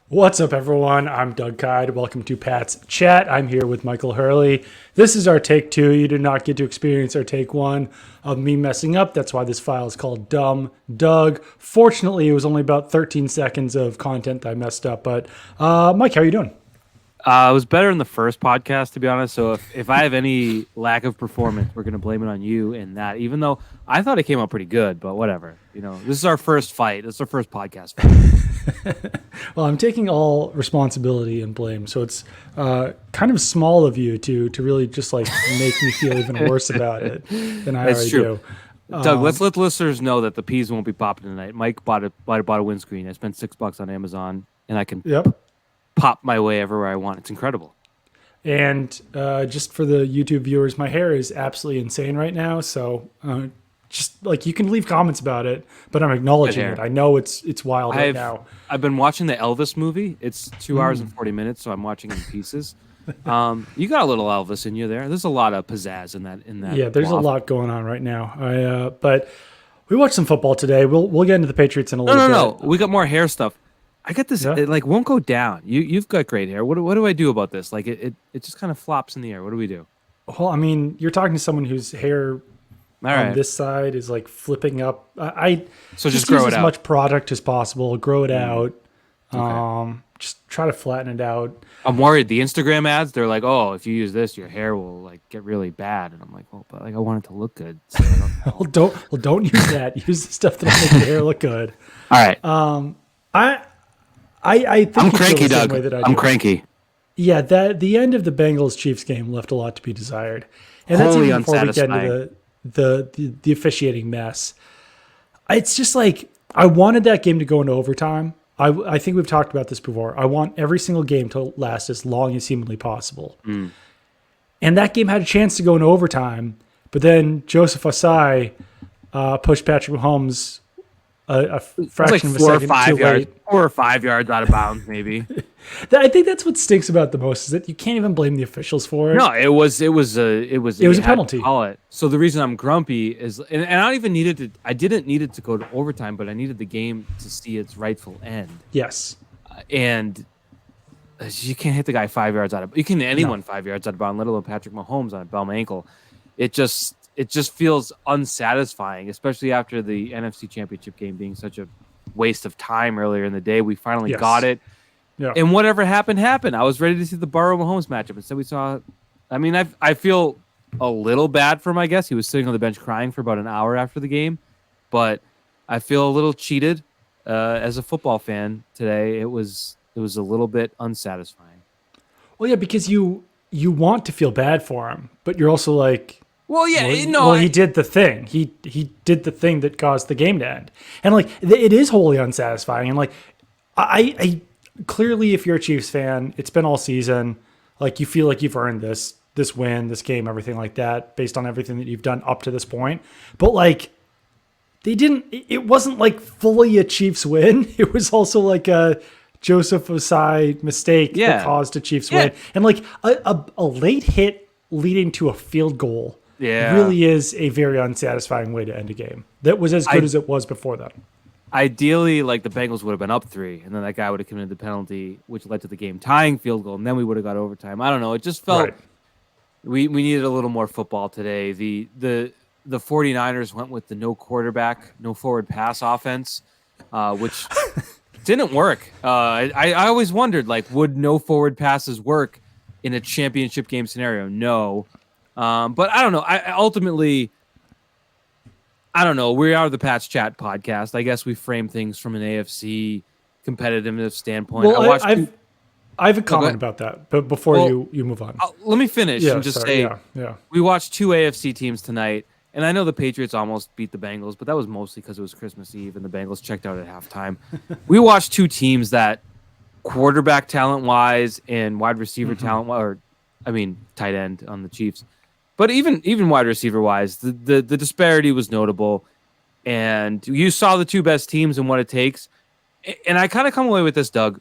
What's up, everyone? I'm Doug Kyed. Welcome to Pat's Chat. I'm here with Michael Hurley. This is our take two. You did not get to experience our take one of me messing up. That's why this file is called Dumb Doug. Fortunately, it was only about 13 seconds of content that I messed up. But Mike, how are you doing? It was better in the first podcast, to be honest. So if I have any lack of performance, we're going to blame it on you and that, even though I thought it came out pretty good, but whatever. This is our first fight. This is our first podcast fight. Well, I'm taking all responsibility and blame. So it's kind of small of you to really just like make me feel even worse about it than I That's already true. do. Doug, let's let listeners know that the peas won't be popping tonight. Mike bought a windscreen. I spent $6 on Amazon, and I can pop my way everywhere I want. It's incredible. And just for the YouTube viewers, my hair is absolutely insane right now. So just like you can leave comments about it, but I'm acknowledging it. I know it's wild right now. I've been watching the Elvis movie. It's 2 hours and 40 minutes, so I'm watching in pieces. You got a little Elvis in you there. There's a lot of pizzazz in that. Yeah, there's a lot going on right now. But we watched some football today. We'll get into the Patriots in a little bit. No. We got more hair stuff. I got this. It like won't go down. You've got great hair. What do I do about this? Like it just kind of flops in the air. What do we do? Well, I mean, you're talking to someone whose hair on this side is like flipping up. So just grow use it as out. much product as possible. Grow it out. Okay. Just try to flatten it out. I'm worried. The Instagram ads, they're like, "Oh, if you use this, your hair will like get really bad." And I'm like, "Well, but like I want it to look good." So don't use that. Use the stuff that'll make your hair look good. All right. I think I'm cranky, Doug. I'm cranky. Yeah, the end of the Bengals Chiefs game left a lot to be desired, and that's even before we get into the officiating mess. It's just like I wanted that game to go into overtime. I think we've talked about this before. I want every single game to last as long as humanly possible, and that game had a chance to go into overtime, but then Joseph Osai pushed Patrick Mahomes a fraction of a second too late. 4 or 5 yards out of bounds, maybe. I think that's what stinks about the most is that you can't even blame the officials for it. No, it was a penalty. Call it. So the reason I'm grumpy is, and I don't even need it to. I didn't need it to go to overtime, but I needed the game to see its rightful end. Yes, and you can't hit the guy 5 yards out of. You can hit anyone 5 yards out of bounds, let alone Patrick Mahomes on a bum ankle. It just feels unsatisfying, especially after the NFC Championship game being such a waste of time earlier in the day. We finally got it. Yeah. And whatever happened. I was ready to see the Burrow Mahomes matchup. Instead, we saw. I mean, I feel a little bad for him. I guess he was sitting on the bench crying for about an hour after the game, but I feel a little cheated as a football fan today. It was a little bit unsatisfying. Well, yeah, because you want to feel bad for him, but you're also like, well, yeah, he did the thing. He did the thing that caused the game to end, and like it is wholly unsatisfying. And like I clearly, if you're a Chiefs fan, it's been all season. Like you feel like you've earned this win, this game, everything like that, based on everything that you've done up to this point. But like they didn't. It wasn't like fully a Chiefs win. It was also like a Joseph Osai mistake that caused a Chiefs win, and like a late hit leading to a field goal. Really is a very unsatisfying way to end a game that was as good as it was before that. Ideally, like the Bengals would have been up 3, and then that guy would have committed the penalty, which led to the game tying field goal, and then we would have got overtime. I don't know. It just felt we needed a little more football today. The 49ers went with the no quarterback, no forward pass offense, which didn't work. I always wondered, like, would no forward passes work in a championship game scenario? No. But I don't know. I don't know. We are the Pat's Chat podcast. I guess we frame things from an AFC competitiveness standpoint. Well, I have a comment about that, but before you move on. Let me finish and just say we watched 2 AFC teams tonight, and I know the Patriots almost beat the Bengals, but that was mostly because it was Christmas Eve and the Bengals checked out at halftime. We watched 2 teams that quarterback talent-wise and wide receiver talent-wise, tight end on the Chiefs. But even wide receiver wise, the disparity was notable, and you saw the 2 best teams and what it takes. And I kind of come away with this, Doug.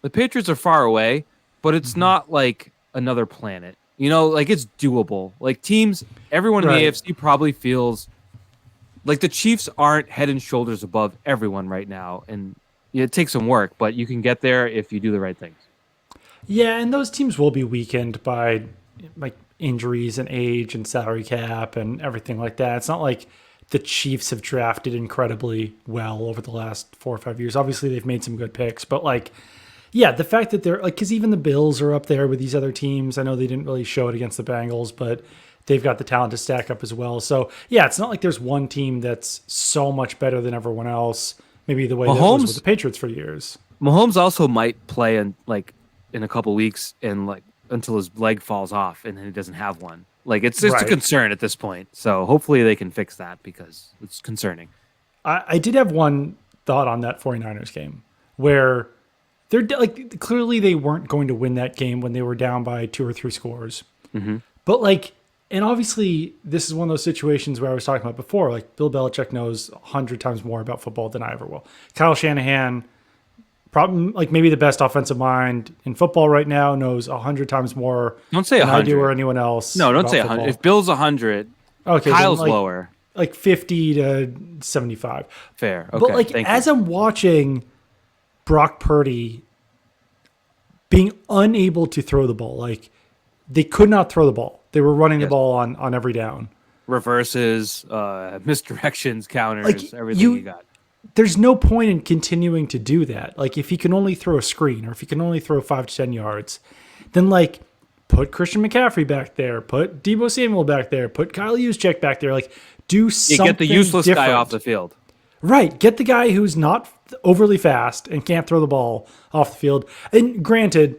The Patriots are far away, but it's not like another planet. Like it's doable. Like teams, everyone in the AFC probably feels like the Chiefs aren't head and shoulders above everyone right now, and it takes some work, but you can get there if you do the right things. Yeah, and those teams will be weakened by like injuries and age and salary cap and everything like that. It's not like the Chiefs have drafted incredibly well over the last 4 or 5 years. Obviously, they've made some good picks, but like, yeah, the fact that they're like, because even the Bills are up there with these other teams. I know they didn't really show it against the Bengals, but they've got the talent to stack up as well. So yeah, it's not like there's one team that's so much better than everyone else. Maybe the way that was with the Patriots for years. Mahomes also might play in a couple weeks and like until his leg falls off and then he doesn't have one. Like it's a concern at this point. So hopefully they can fix that because it's concerning. I did have one thought on that 49ers game where they're like, clearly they weren't going to win that game when they were down by 2 or 3 scores. Mm-hmm. But like, and obviously this is one of those situations where I was talking about before, like Bill Belichick knows 100 times more about football than I ever will. Kyle Shanahan, probably like maybe the best offensive mind in football right now, knows 100 times more don't say than 100. I do or anyone else. No, don't say 100. If Bill's 100, okay, Kyle's lower. Like 50 to 75. Fair. Okay. But like as I'm watching Brock Purdy being unable to throw the ball, like they could not throw the ball. They were running the ball on every down. Reverses, misdirections, counters, everything you got. There's no point in continuing to do that. Like if he can only throw a screen or if he can only throw 5 to 10 yards, then like put Christian McCaffrey back there, put Deebo Samuel back there, put Kyle Juszczyk back there. Like do something get the useless different. Guy off the field. Right. Get the guy who's not overly fast and can't throw the ball off the field. And granted,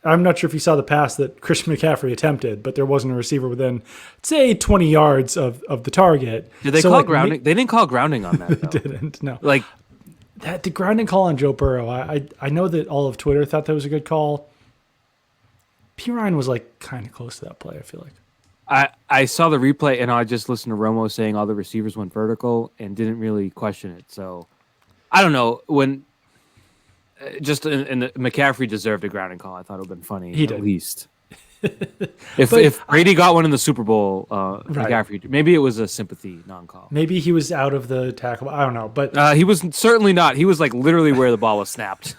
I'm not sure if you saw the pass that Christian McCaffrey attempted, but there wasn't a receiver within, say, 20 yards of the target. Did they call grounding? They didn't call grounding on that, though. They didn't, no. Like the grounding call on Joe Burrow, I know that all of Twitter thought that was a good call. P. Ryan was like kind of close to that play, I feel like. I saw the replay, and I just listened to Romo saying all the receivers went vertical and didn't really question it. So I don't know. When just and McCaffrey deserved a grounding call. I thought it would have been funny at least. If Brady got one in the Super Bowl, McCaffrey, maybe it was a sympathy non-call. Maybe he was out of the tackle. I don't know, but he was certainly not. He was like literally where the ball was snapped.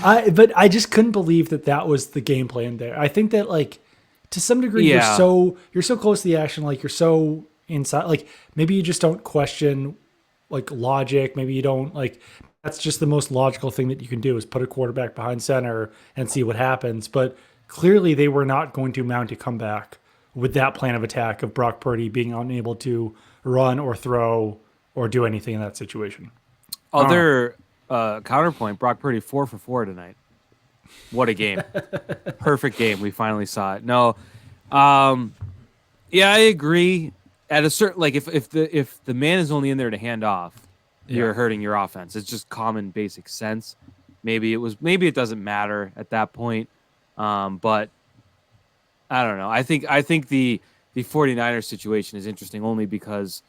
But I just couldn't believe that was the game plan there. I think that like to some degree you're so close to the action, like you're so inside. Like maybe you just don't question like logic. Maybe you don't like. That's just the most logical thing that you can do is put a quarterback behind center and see what happens. But clearly they were not going to mount a comeback with that plan of attack of Brock Purdy being unable to run or throw or do anything in that situation. Other counterpoint, Brock Purdy 4 for 4 tonight. What a game. Perfect game. We finally saw it. No. Yeah, I agree. At a certain if the man is only in there to hand off, you're hurting your offense. It's just common basic sense. Maybe it doesn't matter at that point. But I don't know. I think the 49ers situation is interesting only because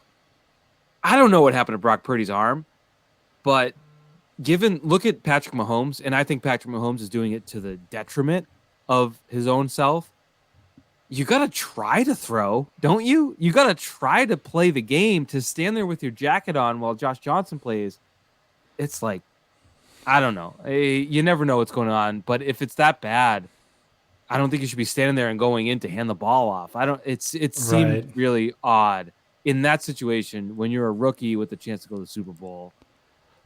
I don't know what happened to Brock Purdy's arm, but look at Patrick Mahomes, and I think Patrick Mahomes is doing it to the detriment of his own self. You got to try to throw, don't you? You got to try to play the game, to stand there with your jacket on while Josh Johnson plays. It's like, I don't know. You never know what's going on, but if it's that bad, I don't think you should be standing there and going in to hand the ball off. It seemed really odd in that situation when you're a rookie with the chance to go to the Super Bowl.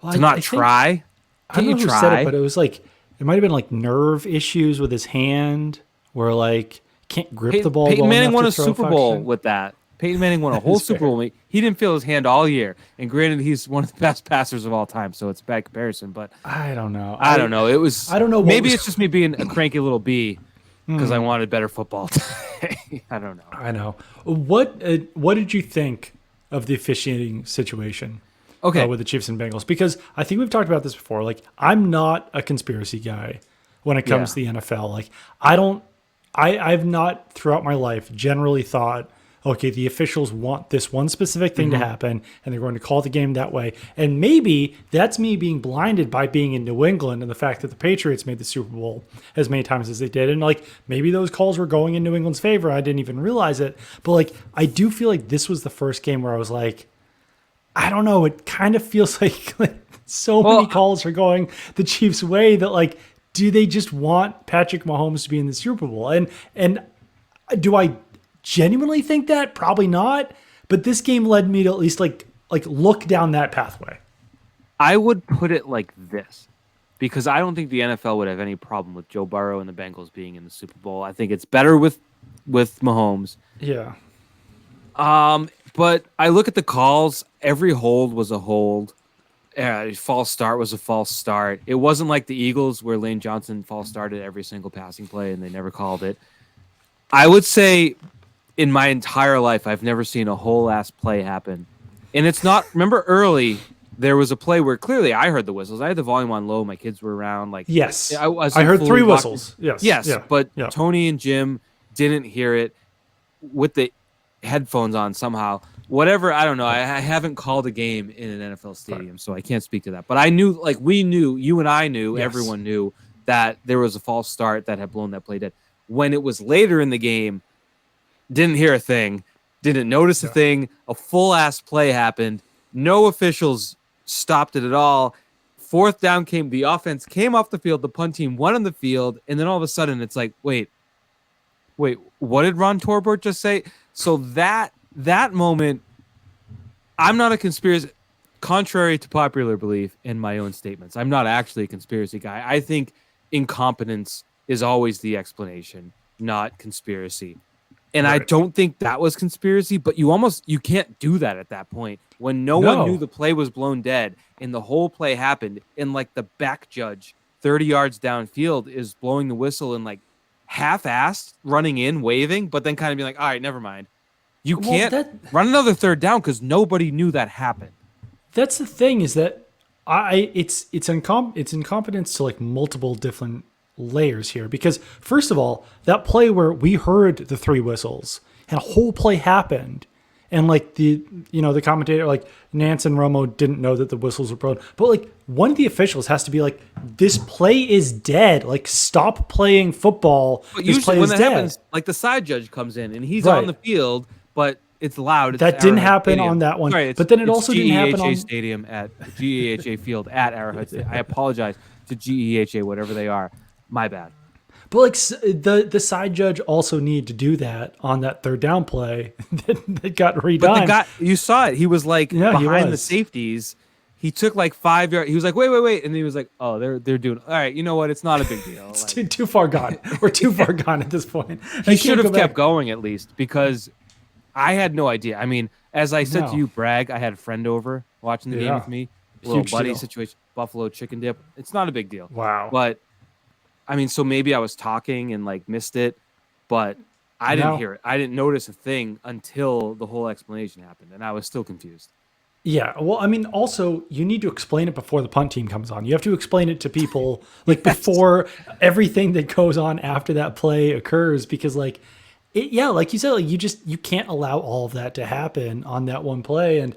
Well, to not try. I don't know who said it, but it was like, it might have been like nerve issues with his hand where like, can't grip the ball. Peyton Manning won a Super Bowl with that. Peyton Manning won a whole Super Bowl. He didn't feel his hand all year. And granted, he's one of the best passers of all time, so it's a bad comparison. But I don't know. I don't know. It was. I don't know. Maybe it's just me being a cranky little bee because I wanted better football today. I don't know. I know. What did you think of the officiating situation? Okay, with the Chiefs and Bengals, because I think we've talked about this before. Like, I'm not a conspiracy guy when it comes to the NFL. Like, I've not throughout my life generally thought, okay, the officials want this one specific thing to happen and they're going to call the game that way. And maybe that's me being blinded by being in New England and the fact that the Patriots made the Super Bowl as many times as they did. And like, maybe those calls were going in New England's favor. I didn't even realize it. But like, I do feel like this was the first game where I was like, I don't know. It kind of feels like so many calls are going the Chiefs' way that like, do they just want Patrick Mahomes to be in the Super Bowl? And do I genuinely think that? Probably not. But this game led me to at least like look down that pathway. I would put it like this, because I don't think the NFL would have any problem with Joe Burrow and the Bengals being in the Super Bowl. I think it's better with Mahomes. Yeah. But I look at the calls. Every hold was a hold. False start was a false start. It wasn't like the Eagles where Lane Johnson false started every single passing play and they never called it. I would say in my entire life, I've never seen a whole ass play happen. And it's not, remember early, there was a play where clearly I heard the whistles. I had the volume on low. My kids were around. Like, yes, I heard 3 whistles. Yes. Yeah. But Tony and Jim didn't hear it with the headphones on somehow. Whatever, I don't know. I haven't called a game in an NFL stadium, so I can't speak to that. But I knew, like we knew, you and I knew, everyone knew that there was a false start that had blown that play dead. When it was later in the game, didn't hear a thing, didn't notice a thing. A full-ass play happened. No officials stopped it at all. 4th down came. The offense came off the field. The punt team went on the field. And then all of a sudden, it's like, wait, what did Ron Torbert just say? So that moment, I'm not a conspiracy, contrary to popular belief in my own statements. I'm not actually a conspiracy guy. I think incompetence is always the explanation, not conspiracy. And I don't think that was conspiracy, but you can't do that at that point when no one knew the play was blown dead and the whole play happened. And like the back judge 30 yards downfield is blowing the whistle and like half-assed running in, waving, but then kind of being like, all right, never mind. You can't run another 3rd down because nobody knew that happened. That's the thing, is that it's incompetence to like multiple different layers here. Because first of all, that play where we heard the 3 whistles and a whole play happened, and like the commentator, like Nance and Romo, didn't know that the whistles were blown, but like one of the officials has to be like, this play is dead, like stop playing football. But usually when that happens, like the side judge comes in and he's on the field, but it's loud. It's that didn't happen Stadium. On that one. Sorry, but then it also didn't happen on Stadium at GEHA Field at Arrowhead Stadium. I apologize to GEHA, whatever they are. My bad. But like the side judge also needed to do that on that 3rd down play that got redone. But the guy, you saw it. He was like behind the safeties. He took like 5 yards. He was like, wait. And he was like, oh, they're doing, all right, you know what? It's not a big deal. It's too far gone. We're too far gone at this point. He should have kept going at least, because I had no idea. I mean, as I said to you, Bragg, I had a friend over watching the game with me. Little buddy situation, Buffalo chicken dip. It's not a big deal. Wow. But I mean, so maybe I was talking and like missed it, but I didn't hear it. I didn't notice a thing until the whole explanation happened, and I was still confused. Yeah, well, I mean, also, you need to explain it before the punt team comes on. You have to explain it to people like before everything that goes on after that play occurs, because like, like you said, like you can't allow all of that to happen on that one play. And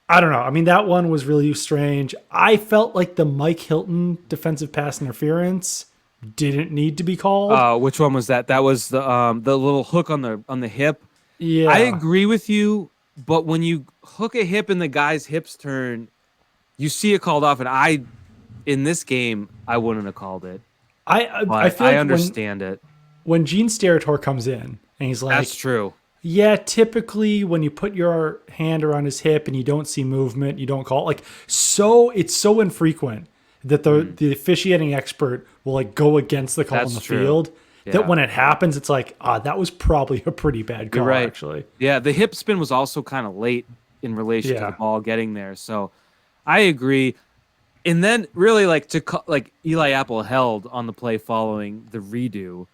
I don't know. I mean, that one was really strange. I felt like the Mike Hilton defensive pass interference didn't need to be called. Which one was that? That was the little hook on the hip. Yeah, I agree with you, but when you hook a hip and the guy's hips turn, you see it called off. And in this game, I wouldn't have called it. I feel like understand it. When Gene Steratore comes in and he's like, that's true. Yeah, typically when you put your hand around his hip and you don't see movement, you don't call it. Like, so it's so infrequent that the officiating expert will like go against the call on the field. That when it happens, it's like, that was probably a pretty bad call, actually. Yeah, the hip spin was also kind of late in relation to the ball getting there. So I agree. And then really like Eli Apple held on the play following the redo.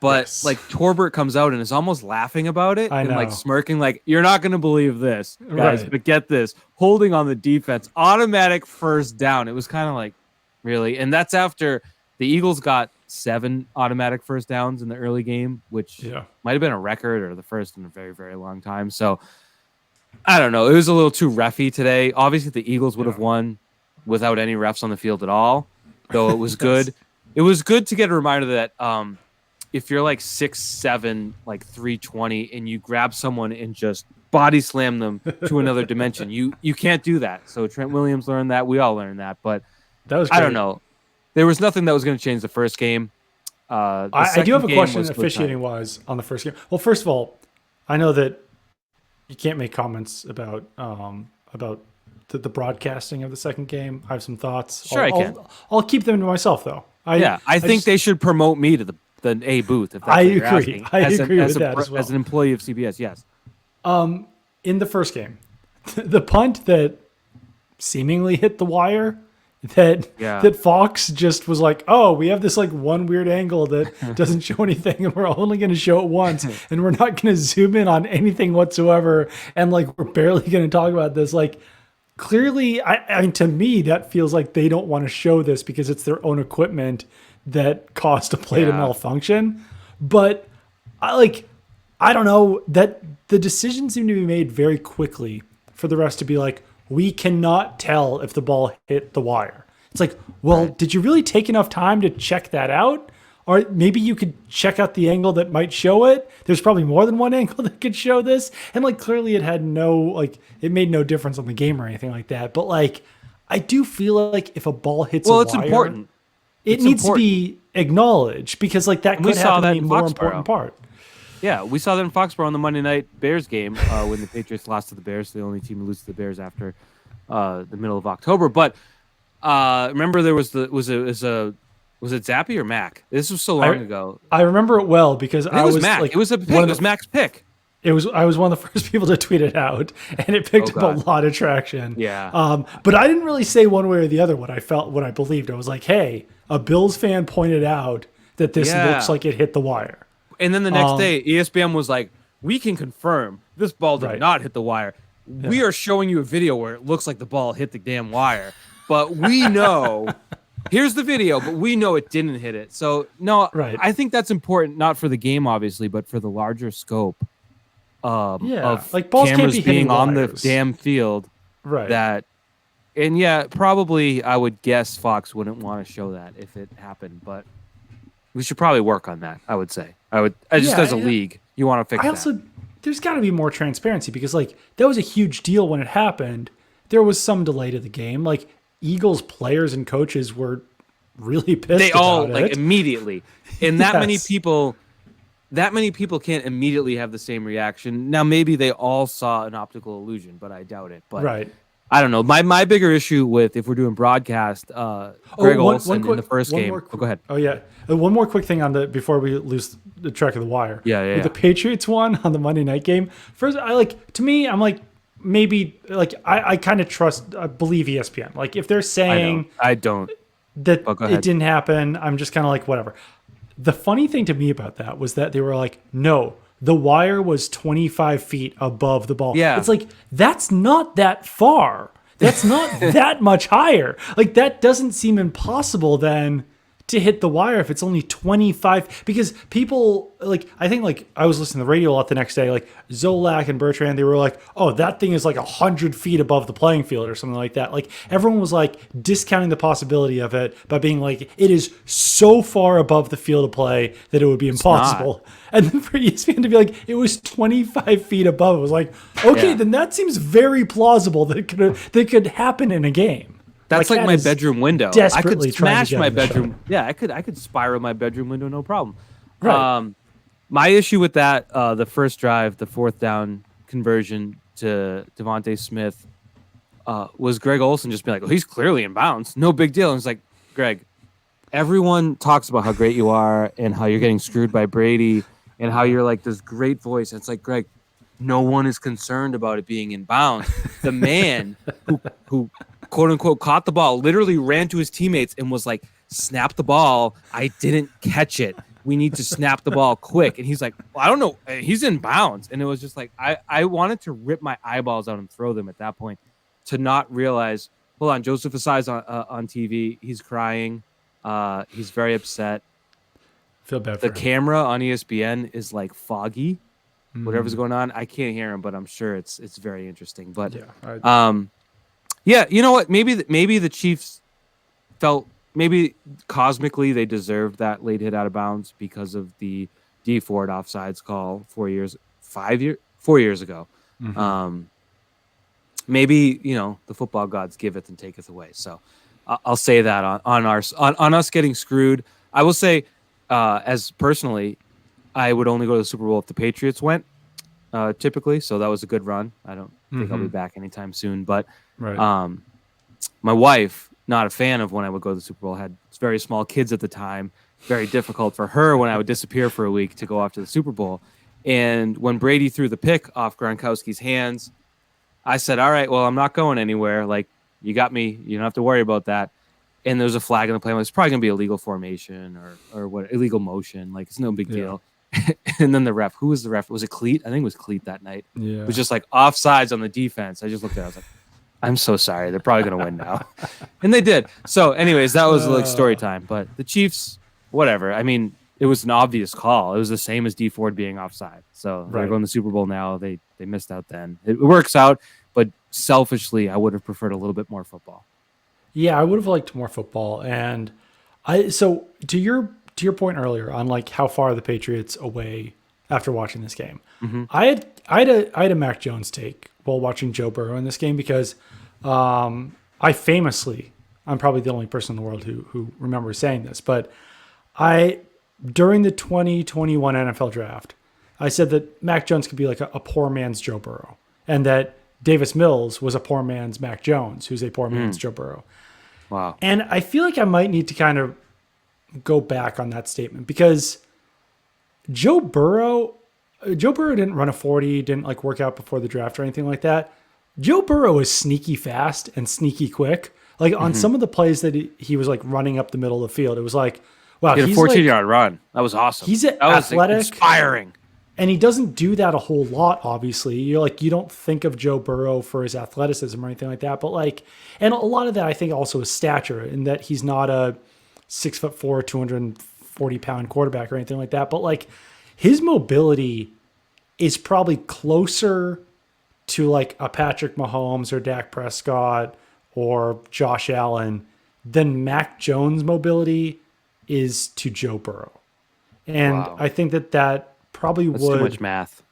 But like Torbert comes out and is almost laughing about it and like smirking, like, you're not going to believe this, guys, but get this. Holding on the defense, automatic 1st down. It was kind of like, really? And that's after the Eagles got 7 automatic 1st downs in the early game, which might have been a record or the first in a very, very long time. So I don't know. It was a little too reffy today. Obviously, the Eagles would have won without any refs on the field at all, though it was good. It was good to get a reminder that if you're like 6'7", like 320, and you grab someone and just body slam them to another dimension. You can't do that. So Trent Williams learned that. We all learned that. But that was great. I don't know. There was nothing that was going to change the first game. I do have a question officiating wise on the first game. Well, first of all, I know that you can't make comments about the broadcasting of the second game. I have some thoughts. Sure, I can. I'll keep them to myself, though. I think they should promote me to the A booth. If that's I what you're agree. asking. I agree with that as well. As an employee of CBS, yes. In the first game, the punt that seemingly hit the wire, that Fox just was like, oh, we have this like one weird angle that doesn't show anything, and we're only going to show it once, and we're not going to zoom in on anything whatsoever, and like we're barely going to talk about this. Like, clearly, I mean, to me, that feels like they don't want to show this because it's their own equipment that caused a play to malfunction. But I don't know, that the decision seemed to be made very quickly for the refs to be like, we cannot tell if the ball hit the wire. It's like, well, did you really take enough time to check that out? Or maybe you could check out the angle that might show it. There's probably more than one angle that could show this. And like, clearly it had it made no difference on the game or anything like that. But like, I do feel like if a ball hits a wire, it's important. It needs to be acknowledged, because like that could have been the more important part. Yeah, we saw that in Foxborough on the Monday night Bears game when the Patriots lost to the Bears, the only team to lose to the Bears after the middle of October. But remember, there was was it Zappy or Mac? This was so long ago. I remember it well because I was Mac. Like, it was Mac's pick. I was one of the first people to tweet it out, and it picked up a lot of traction. Yeah. But I didn't really say one way or the other what I believed. I was like, hey, a Bills fan pointed out that this looks like it hit the wire. And then the next day, ESPN was like, we can confirm this ball did not hit the wire. Yeah. We are showing you a video where it looks like the ball hit the damn wire. But we know, here's the video, but we know it didn't hit it. So, no, I think that's important, not for the game, obviously, but for the larger scope of like balls cameras can't be being on the wires. damn field. Right. And probably I would guess Fox wouldn't want to show that if it happened, but we should probably work on that, I would say. As a league, you want to fix that. There's got to be more transparency, because like that was a huge deal when it happened. There was some delay to the game. Like, Eagles players and coaches were really pissed. They all about it. Immediately, and that many people can't immediately have the same reaction. Now, maybe they all saw an optical illusion, but I doubt it. But I don't know. My bigger issue with, if we're doing broadcast, Greg Olsen in the first game. Go ahead. Oh yeah, one more quick thing before we lose the track of the wire. Yeah. The Patriots one on the Monday night game. First, I'm like, maybe like I kind of believe ESPN. Like, if they're saying I don't that it didn't happen, I'm just kind of like, whatever. The funny thing to me about that was that they were like, no, the wire was 25 feet above the ball. Yeah. It's like, that's not that far. That's not that much higher. Like, that doesn't seem impossible then to hit the wire if it's only 25, because people I think I was listening to the radio a lot the next day, like Zolak and Bertrand, they were like, oh, that thing is like 100 feet above the playing field or something like that. Like, everyone was like discounting the possibility of it by being like, it is so far above the field of play that it would be impossible. And then for ESPN to be like, it was 25 feet above, it was like, okay, then that seems very plausible that it could happen in a game. That's like my bedroom window. I could smash my bedroom. Shot. Yeah, I could spiral my bedroom window, no problem. Right. My issue with that, the first drive, the fourth down conversion to Devontae Smith, was Greg Olsen just being like, oh, he's clearly in bounds. No big deal. And it's like, Greg, everyone talks about how great you are and how you're getting screwed by Brady and how you're like this great voice. And it's like, Greg, no one is concerned about it being in bounds. The man who quote unquote caught the ball literally ran to his teammates and was like, snap the ball. I didn't catch it. We need to snap the ball quick. And he's like, well, I don't know. He's in bounds. And it was just like, I wanted to rip my eyeballs out and throw them at that point, to not realize, hold on, Joseph Asai's on TV. He's crying. He's very upset. Feel bad for the him. Camera on ESPN is like foggy. Whatever's going on, I can't hear him, but I'm sure it's very interesting. But you know what? Maybe the Chiefs felt, maybe cosmically they deserved that late hit out of bounds because of the D Ford offsides call 4 years ago. Maybe the football gods giveth and taketh away. So I'll say that on us getting screwed. I will say, as personally, I would only go to the Super Bowl if the Patriots went. Typically, so that was a good run. I don't think I'll be back anytime soon. But my wife, not a fan of when I would go to the Super Bowl, had very small kids at the time. Very difficult for her when I would disappear for a week to go off to the Super Bowl. And when Brady threw the pick off Gronkowski's hands, I said, all right, well, I'm not going anywhere. Like, you got me. You don't have to worry about that. And there's a flag in the play. It's probably going to be illegal formation or what, illegal motion. Like, it's no big deal. And then the ref, who was the ref? Was it Cleat? I think it was Cleat that night. Yeah. It was just like offsides on the defense. I just looked at it. I was like, I'm so sorry. They're probably going to win now. And they did. So anyways, that was like story time. But the Chiefs, whatever. I mean, it was an obvious call. It was the same as D Ford being offside. So they're going to the Super Bowl now. They missed out then. It works out. But selfishly, I would have preferred a little bit more football. Yeah, I would have liked more football. And so to your point earlier on like how far the Patriots away after watching this game, I had a Mac Jones take while watching Joe Burrow in this game because I'm probably the only person in the world who remembers saying this, but during the 2021 NFL draft, I said that Mac Jones could be like a poor man's Joe Burrow, and that Davis Mills was a poor man's Mac Jones, who's a poor man's Joe Burrow. Wow. And I feel like I might need to kind of go back on that statement because Joe Burrow didn't run a 40, didn't like work out before the draft or anything like that. Joe Burrow is sneaky fast and sneaky quick. Like on some of the plays that he was like running up the middle of the field, it was like, wow, he had a 14-yard run. That was awesome. He's that athletic, was inspiring. And he doesn't do that a whole lot, obviously. You don't think of Joe Burrow for his athleticism or anything like that. But like, and a lot of that I think also is stature, in that he's not a 6'4", 240-pound quarterback or anything like that. But like, his mobility is probably closer to like a Patrick Mahomes or Dak Prescott or Josh Allen than Mac Jones' mobility is to Joe Burrow. And I think that probably That's would too much math.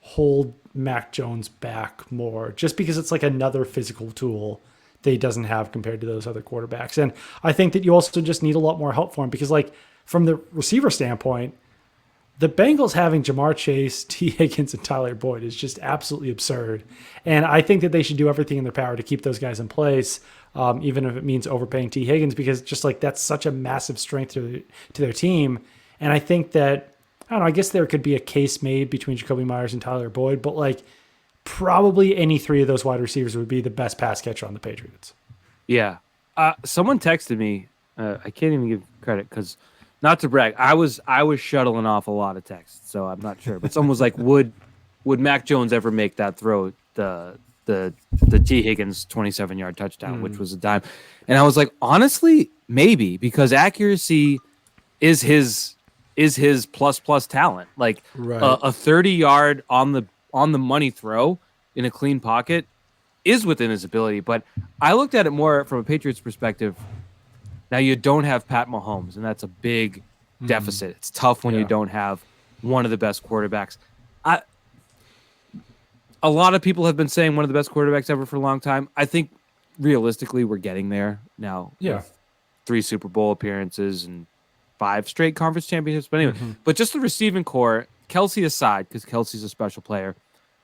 Hold Mac Jones back more, just because it's like another physical tool that he doesn't have compared to those other quarterbacks. And I think that you also just need a lot more help for him because, like, from the receiver standpoint, the Bengals having Jamar Chase, T. Higgins, and Tyler Boyd is just absolutely absurd. And I think that they should do everything in their power to keep those guys in place, even if it means overpaying T. Higgins, because just like that's such a massive strength to their team. And I think that, I don't know, I guess there could be a case made between Jakobi Meyers and Tyler Boyd, but like probably any three of those wide receivers would be the best pass catcher on the Patriots. Yeah. Someone texted me. I can't even give credit because, not to brag, I was shuttling off a lot of texts, so I'm not sure. But someone was like, "Would Mac Jones ever make that throw, the T. Higgins 27-yard touchdown, which was a dime?" And I was like, honestly, maybe, because accuracy is his plus talent. Like a 30-yard on the money throw in a clean pocket is within his ability. But I looked at it more from a Patriots perspective. Now you don't have Pat Mahomes, and that's a big deficit. It's tough when you don't have one of the best quarterbacks. A lot of people have been saying one of the best quarterbacks ever for a long time. I think realistically we're getting there now. Yeah. With 3 Super Bowl appearances and 5 straight conference championships. But anyway, but just the receiving core, Kelsey aside, because Kelsey's a special player.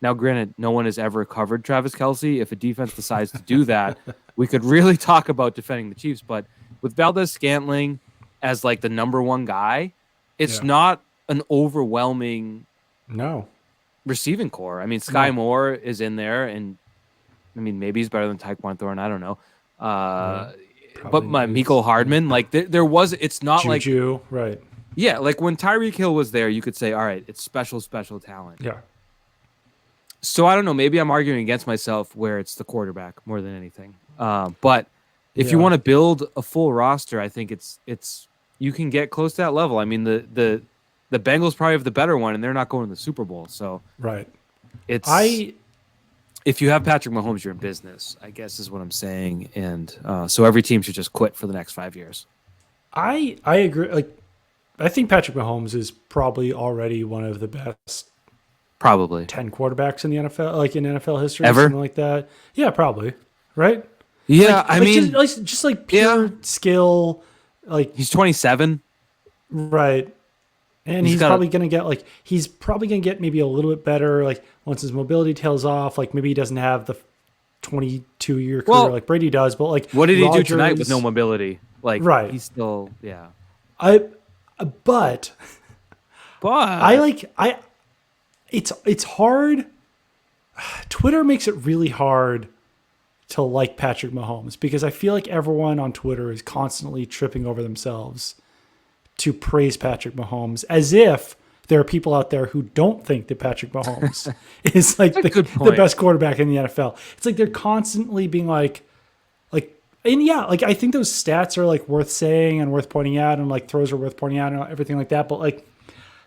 Now, granted, no one has ever covered Travis Kelsey. If a defense decides to do that, we could really talk about defending the Chiefs. But with Valdez-Scantling as like the number one guy, it's not an overwhelming receiving core. I mean, Sky Moore is in there, and I mean, maybe he's better than Tyquan Thornton. I don't know. But Mecole Hardman, like there was, it's not Juju, like right. Yeah, like when Tyreek Hill was there, you could say, all right, it's special talent. Yeah. So I don't know. Maybe I'm arguing against myself where it's the quarterback more than anything. But if you want to build a full roster, I think it's you can get close to that level. I mean, the Bengals probably have the better one, and they're not going to the Super Bowl. So right, if you have Patrick Mahomes, you're in business, I guess is what I'm saying. And so every team should just quit for the next 5 years. I agree. Like, I think Patrick Mahomes is probably already one of the best Probably 10 quarterbacks in the NFL, like in NFL history, ever, something like that. Yeah, probably. Right? Yeah, I mean, just like pure skill. Like he's 27, right? And he's probably gonna get maybe a little bit better. Like once his mobility tails off, like maybe he doesn't have the 22-year career like Brady does. But like, what did he do tonight with no mobility? Like, right? He's still, But it's hard. Twitter makes it really hard to like Patrick Mahomes because I feel like everyone on Twitter is constantly tripping over themselves to praise Patrick Mahomes as if there are people out there who don't think that Patrick Mahomes is like the best quarterback in the NFL. It's like they're constantly being like, I think those stats are like worth saying and worth pointing out, and like throws are worth pointing out and everything like that. But like,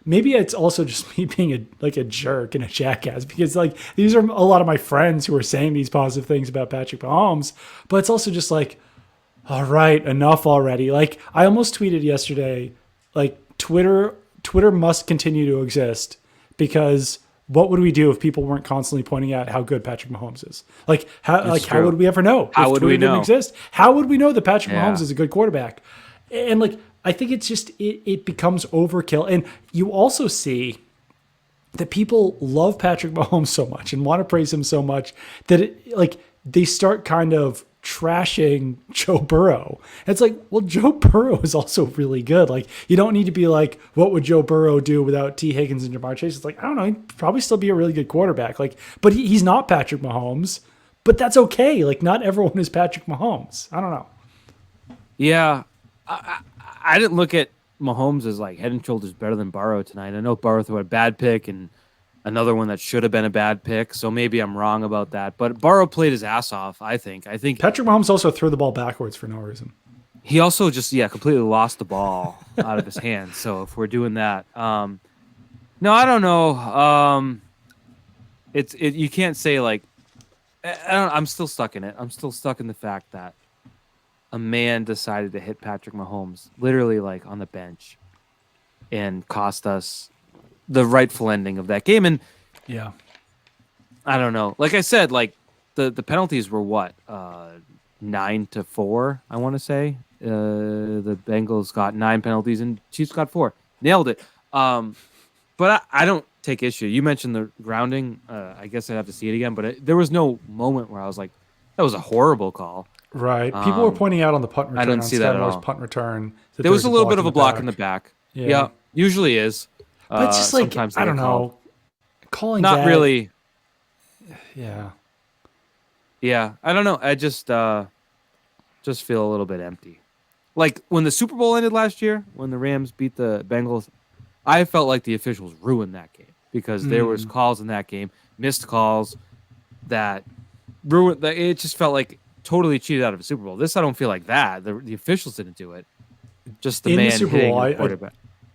maybe it's also just me being a jerk and a jackass because like these are a lot of my friends who are saying these positive things about Patrick Mahomes, but it's also just like, all right, enough already. Like I almost tweeted yesterday, like Twitter must continue to exist because what would we do if people weren't constantly pointing out how good Patrick Mahomes is? Like how would we ever know? How would we know? Didn't exist? How would we know that Patrick Mahomes is a good quarterback? And like I think it's just it becomes overkill. And you also see that people love Patrick Mahomes so much and want to praise him so much that they start kind of trashing Joe Burrow. It's like, well, Joe Burrow is also really good. Like, you don't need to be like, what would Joe Burrow do without T. Higgins and Jamar Chase? It's like, I don't know, he'd probably still be a really good quarterback. Like, but he's not Patrick Mahomes. But that's okay. Like, not everyone is Patrick Mahomes. I don't know. Yeah, I didn't look at Mahomes as like head and shoulders better than Burrow tonight. I know Burrow threw a bad pick and another one that should have been a bad pick, so maybe I'm wrong about that. But Burrow played his ass off, I think. Patrick Mahomes also threw the ball backwards for no reason. He also just, completely lost the ball out of his hands. So if we're doing that, no, I don't know. You can't say like, I'm still stuck in it. I'm still stuck in the fact that a man decided to hit Patrick Mahomes literally like on the bench and cost us the rightful ending of that game. And yeah, I don't know. Like I said, like the penalties were what, 9-4, I want to say. The Bengals got 9 penalties and Chiefs got 4. Nailed it. But I don't take issue. You mentioned the grounding. I guess I'd have to see it again, but there was no moment where I was like, that was a horrible call. Right. People were pointing out on the punt return. I didn't see that at all. Punt return. There was a little bit of a block in the back. Yeah, usually is. But it's just like, I don't know. Calling not that, really. Yeah. Yeah, I don't know. I just feel a little bit empty. Like when the Super Bowl ended last year, when the Rams beat the Bengals, I felt like the officials ruined that game because there was calls in that game, missed calls that ruined. It just felt like totally cheated out of a Super Bowl. This I don't feel like that. The officials didn't do it. Just the man hitting the quarterback.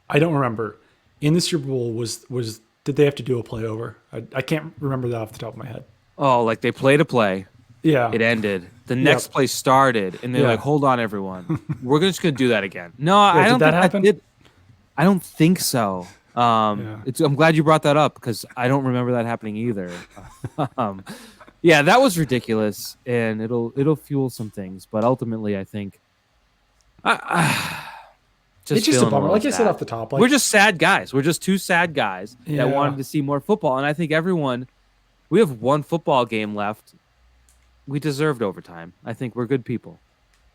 I don't remember. In the Super Bowl, did they have to do a play over? I can't remember that off the top of my head. Oh, like they played a play. Yeah. It ended. The next play started, and they're like, hold on, everyone. We're just going to do that again. No, I don't think that happened. I don't think so. I'm glad you brought that up because I don't remember that happening either. Yeah, that was ridiculous, and it'll fuel some things. But ultimately, I think it's just a bummer. Like I said off the top, we're just sad guys. We're just two sad guys that wanted to see more football. And I think we have one football game left. We deserved overtime. I think we're good people.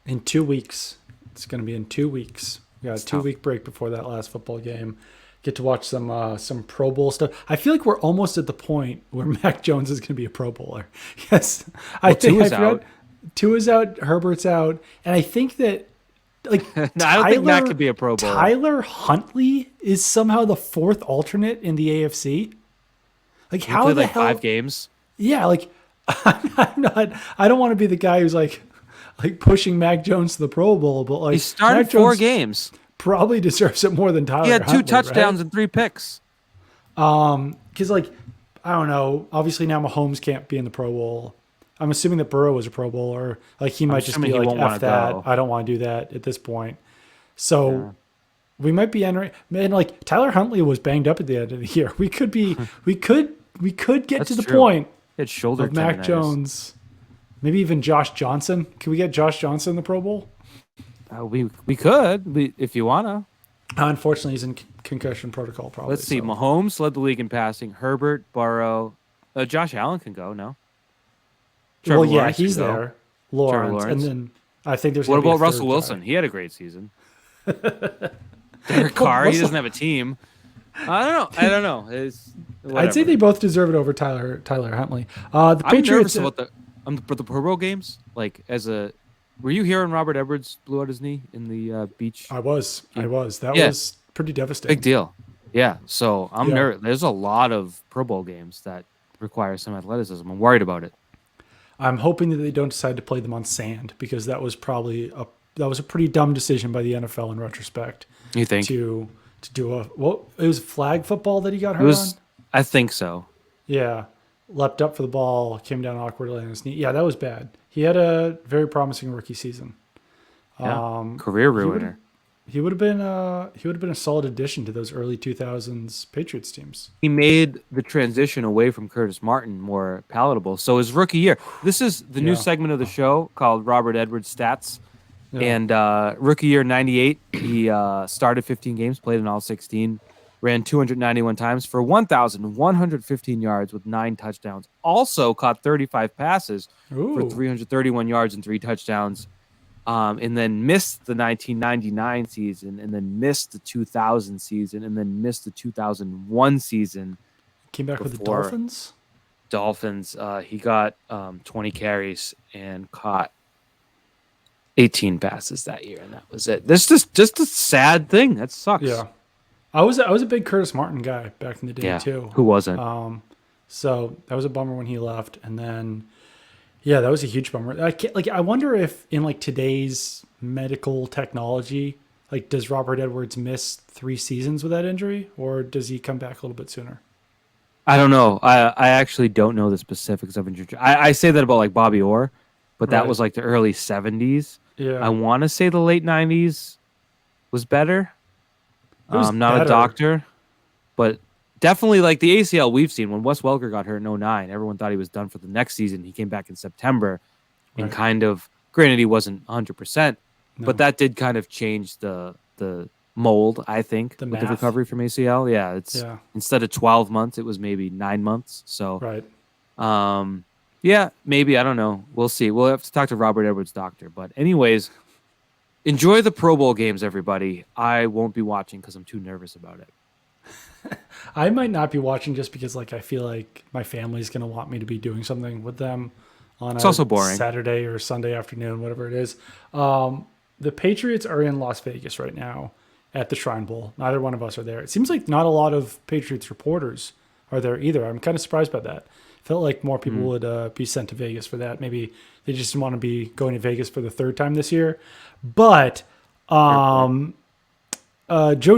In 2 weeks. It's going to be in 2 weeks. We got a 2-week break before that last football game. Get to watch some Pro Bowl stuff. I feel like we're almost at the point where Mac Jones is going to be a Pro Bowler. Yes. I think Tua's out. Tua's out. Herbert's out. And I think that no, I don't think Mac could be a Pro Bowler. Tyler Huntley is somehow the fourth alternate in the AFC. Like he played like 5 games. Yeah, like I'm not. I don't want to be the guy who's like pushing Mac Jones to the Pro Bowl, but like he started 4 games. Probably deserves it more than Tyler. He had 2 Huntley, touchdowns right? and 3 picks. Because like I don't know. Obviously now Mahomes can't be in the Pro Bowl. I'm assuming that Burrow was a Pro Bowler. Like he might just be like, F that. Go. I don't want to do that at this point. So we might be entering. Man, like Tyler Huntley was banged up at the end of the year. We could we could get That's to the true. point It's shoulder of Mac tendonitis. Jones, maybe even Josh Johnson. Can we get Josh Johnson in the Pro Bowl? We could, if you wanna. Unfortunately, he's in concussion protocol. Probably. Let's see. Mahomes led the league in passing. Herbert, Burrow, Josh Allen can go. No. Trevor Lawrence he's there. Lawrence, and then I think there's. What about Russell Wilson? He had a great season. Derek Carr, he doesn't have a team. I don't know. I'd say they both deserve it over Tyler Huntley. The Patriots. I'm nervous about the Pro Bowl games. Like were you here when Robert Edwards blew out his knee in the beach? I was. That was pretty devastating. Big deal. Yeah. So I'm nervous. There's a lot of Pro Bowl games that require some athleticism. I'm worried about it. I'm hoping that they don't decide to play them on sand because that was probably a pretty dumb decision by the NFL in retrospect. You think to do it was flag football that he got hurt on? I think so. Yeah. Leapt up for the ball, came down awkwardly on his knee. Yeah, that was bad. He had a very promising rookie season. Yeah. Career ruiner. He would have been a solid addition to those early 2000s Patriots teams. He made the transition away from Curtis Martin more palatable. So his rookie year, this is the new segment of the show called Robert Edwards Stats. Yeah. And rookie year 98, he started 15 games, played in all 16, ran 291 times for 1,115 yards with 9 touchdowns. Also caught 35 passes for 331 yards and 3 touchdowns. And then missed the 1999 season, and then missed the 2000 season, and then missed the 2001 season. Came back with the Dolphins? Dolphins. He got 20 carries and caught 18 passes that year, and that was it. This is just a sad thing. That sucks. Yeah. I was a big Curtis Martin guy back in the day, too. Who wasn't? So that was a bummer when he left, and then... Yeah, that was a huge bummer. I wonder if in today's medical technology, does Robert Edwards miss 3 seasons with that injury, or does he come back a little bit sooner? I don't know. I actually don't know the specifics of injury. I say that about Bobby Orr, but that was the early 70s. Yeah, I want to say the late 90s was better. I'm not a doctor, but. Definitely the ACL we've seen when Wes Welker got hurt in 2009, everyone thought he was done for the next season. He came back in September and granted he wasn't 100%, but that did kind of change the mold, I think, with the recovery from ACL. Yeah, instead of 12 months, it was maybe 9 months. So, maybe, I don't know. We'll see. We'll have to talk to Robert Edwards' doctor. But anyways, enjoy the Pro Bowl games, everybody. I won't be watching because I'm too nervous about it. I might not be watching just because I feel like my family's going to want me to be doing something with them on also boring. Saturday or Sunday afternoon, whatever it is. The Patriots are in Las Vegas right now at the Shrine Bowl. Neither one of us are there. It seems like not a lot of Patriots reporters are there either. I'm kind of surprised by that. Felt like more people would be sent to Vegas for that. Maybe they just didn't want to be going to Vegas for the 3rd time this year. But Joe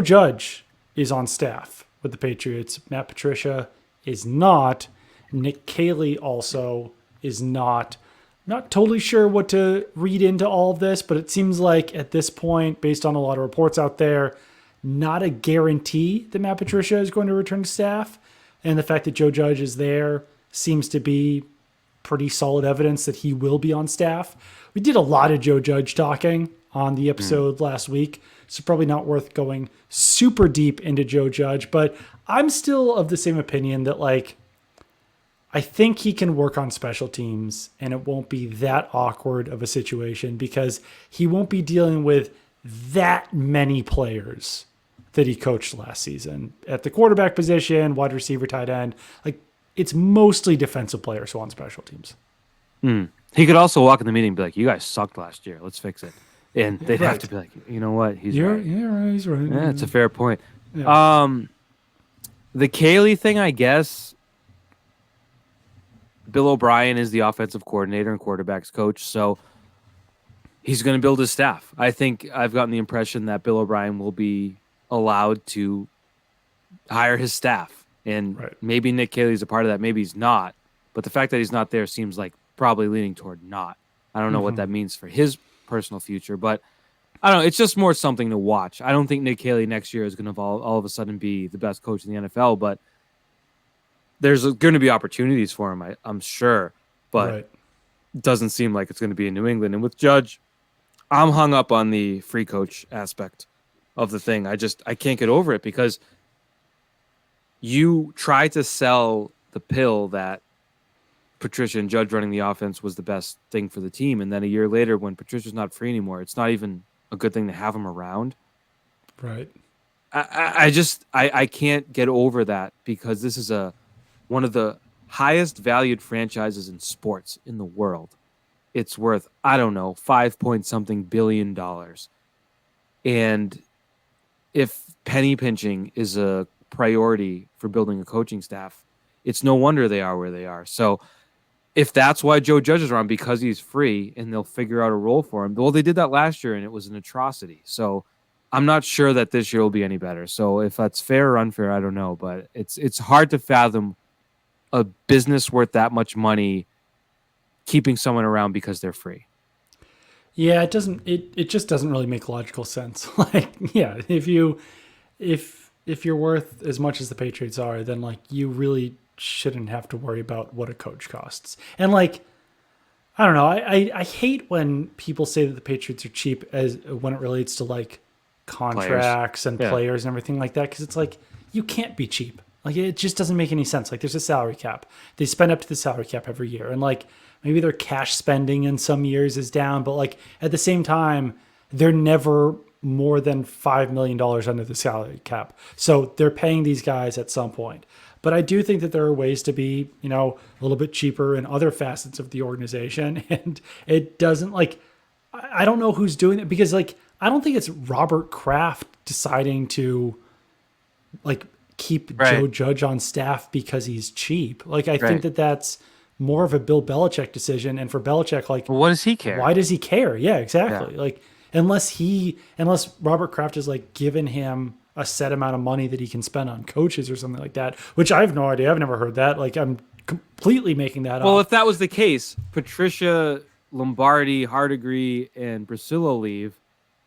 Judge is on staff with the Patriots. Matt Patricia is not. Nick Caley also is not. Not totally sure what to read into all of this, but it seems like at this point, based on a lot of reports out there, not a guarantee that Matt Patricia is going to return to staff. And the fact that Joe Judge is there seems to be pretty solid evidence that he will be on staff. We did a lot of Joe Judge talking on the episode last week. So probably not worth going super deep into Joe Judge, but I'm still of the same opinion that I think he can work on special teams and it won't be that awkward of a situation because he won't be dealing with that many players that he coached last season at the quarterback position, wide receiver, tight end. It's mostly defensive players who are on special teams. He could also walk in the meeting and be like, "You guys sucked last year. Let's fix it." And they'd have to be like, you know what? He's right. Yeah, right. He's right. Yeah, it's a fair point. Yeah. The Caley thing, I guess, Bill O'Brien is the offensive coordinator and quarterbacks coach, so he's going to build his staff. I think I've gotten the impression that Bill O'Brien will be allowed to hire his staff. And maybe Nick Caley's a part of that. Maybe he's not. But the fact that he's not there seems like probably leaning toward not. I don't know what that means for his personal future, but I don't know. It's just more something to watch. I don't think Nick Caley next year is going to all of a sudden be the best coach in the NFL, but there's going to be opportunities for him, I'm sure, but right. it doesn't seem like it's going to be in New England. And with Judge, I'm hung up on the free coach aspect of the thing. I can't get over it because you try to sell the pill that Patricia and Judge running the offense was the best thing for the team. And then a year later, when Patricia's not free anymore, it's not even a good thing to have him around. Right. I can't get over that because this is one of the highest valued franchises in sports in the world. It's worth, I don't know, $5 billion. And if penny pinching is a priority for building a coaching staff, it's no wonder they are where they are. So if that's why Joe Judge is around, because he's free and they'll figure out a role for him. Well, they did that last year and it was an atrocity. So I'm not sure that this year will be any better. So if that's fair or unfair, I don't know. But it's hard to fathom a business worth that much money keeping someone around because they're free. Yeah, it just doesn't really make logical sense. Like, yeah, if you're worth as much as the Patriots are, then like you really shouldn't have to worry about what a coach costs. And like, I don't know, I hate when people say that the Patriots are cheap as when it relates to like contracts and players and everything like that, because it's like you can't be cheap. Like it just doesn't make any sense. Like there's a salary cap. They spend up to the salary cap every year, and like maybe their cash spending in some years is down, but like at the same time, they're never more than $5 million under the salary cap. So they're paying these guys at some point. But I do think that there are ways to be, a little bit cheaper in other facets of the organization. And it doesn't like, I don't know who's doing it, because like, I don't think it's Robert Kraft deciding to like keep Joe Judge on staff because he's cheap. Like, I think that that's more of a Bill Belichick decision. And for Belichick, like, well, what does he care? Why does he care? Yeah, exactly. Yeah. Like, unless Robert Kraft has like given him a set amount of money that he can spend on coaches or something like that, which I have no idea. I've never heard that. Like, I'm completely making that up. Well, if that was the case, Patricia, Lombardi, Hardigree, and Brasillo leave.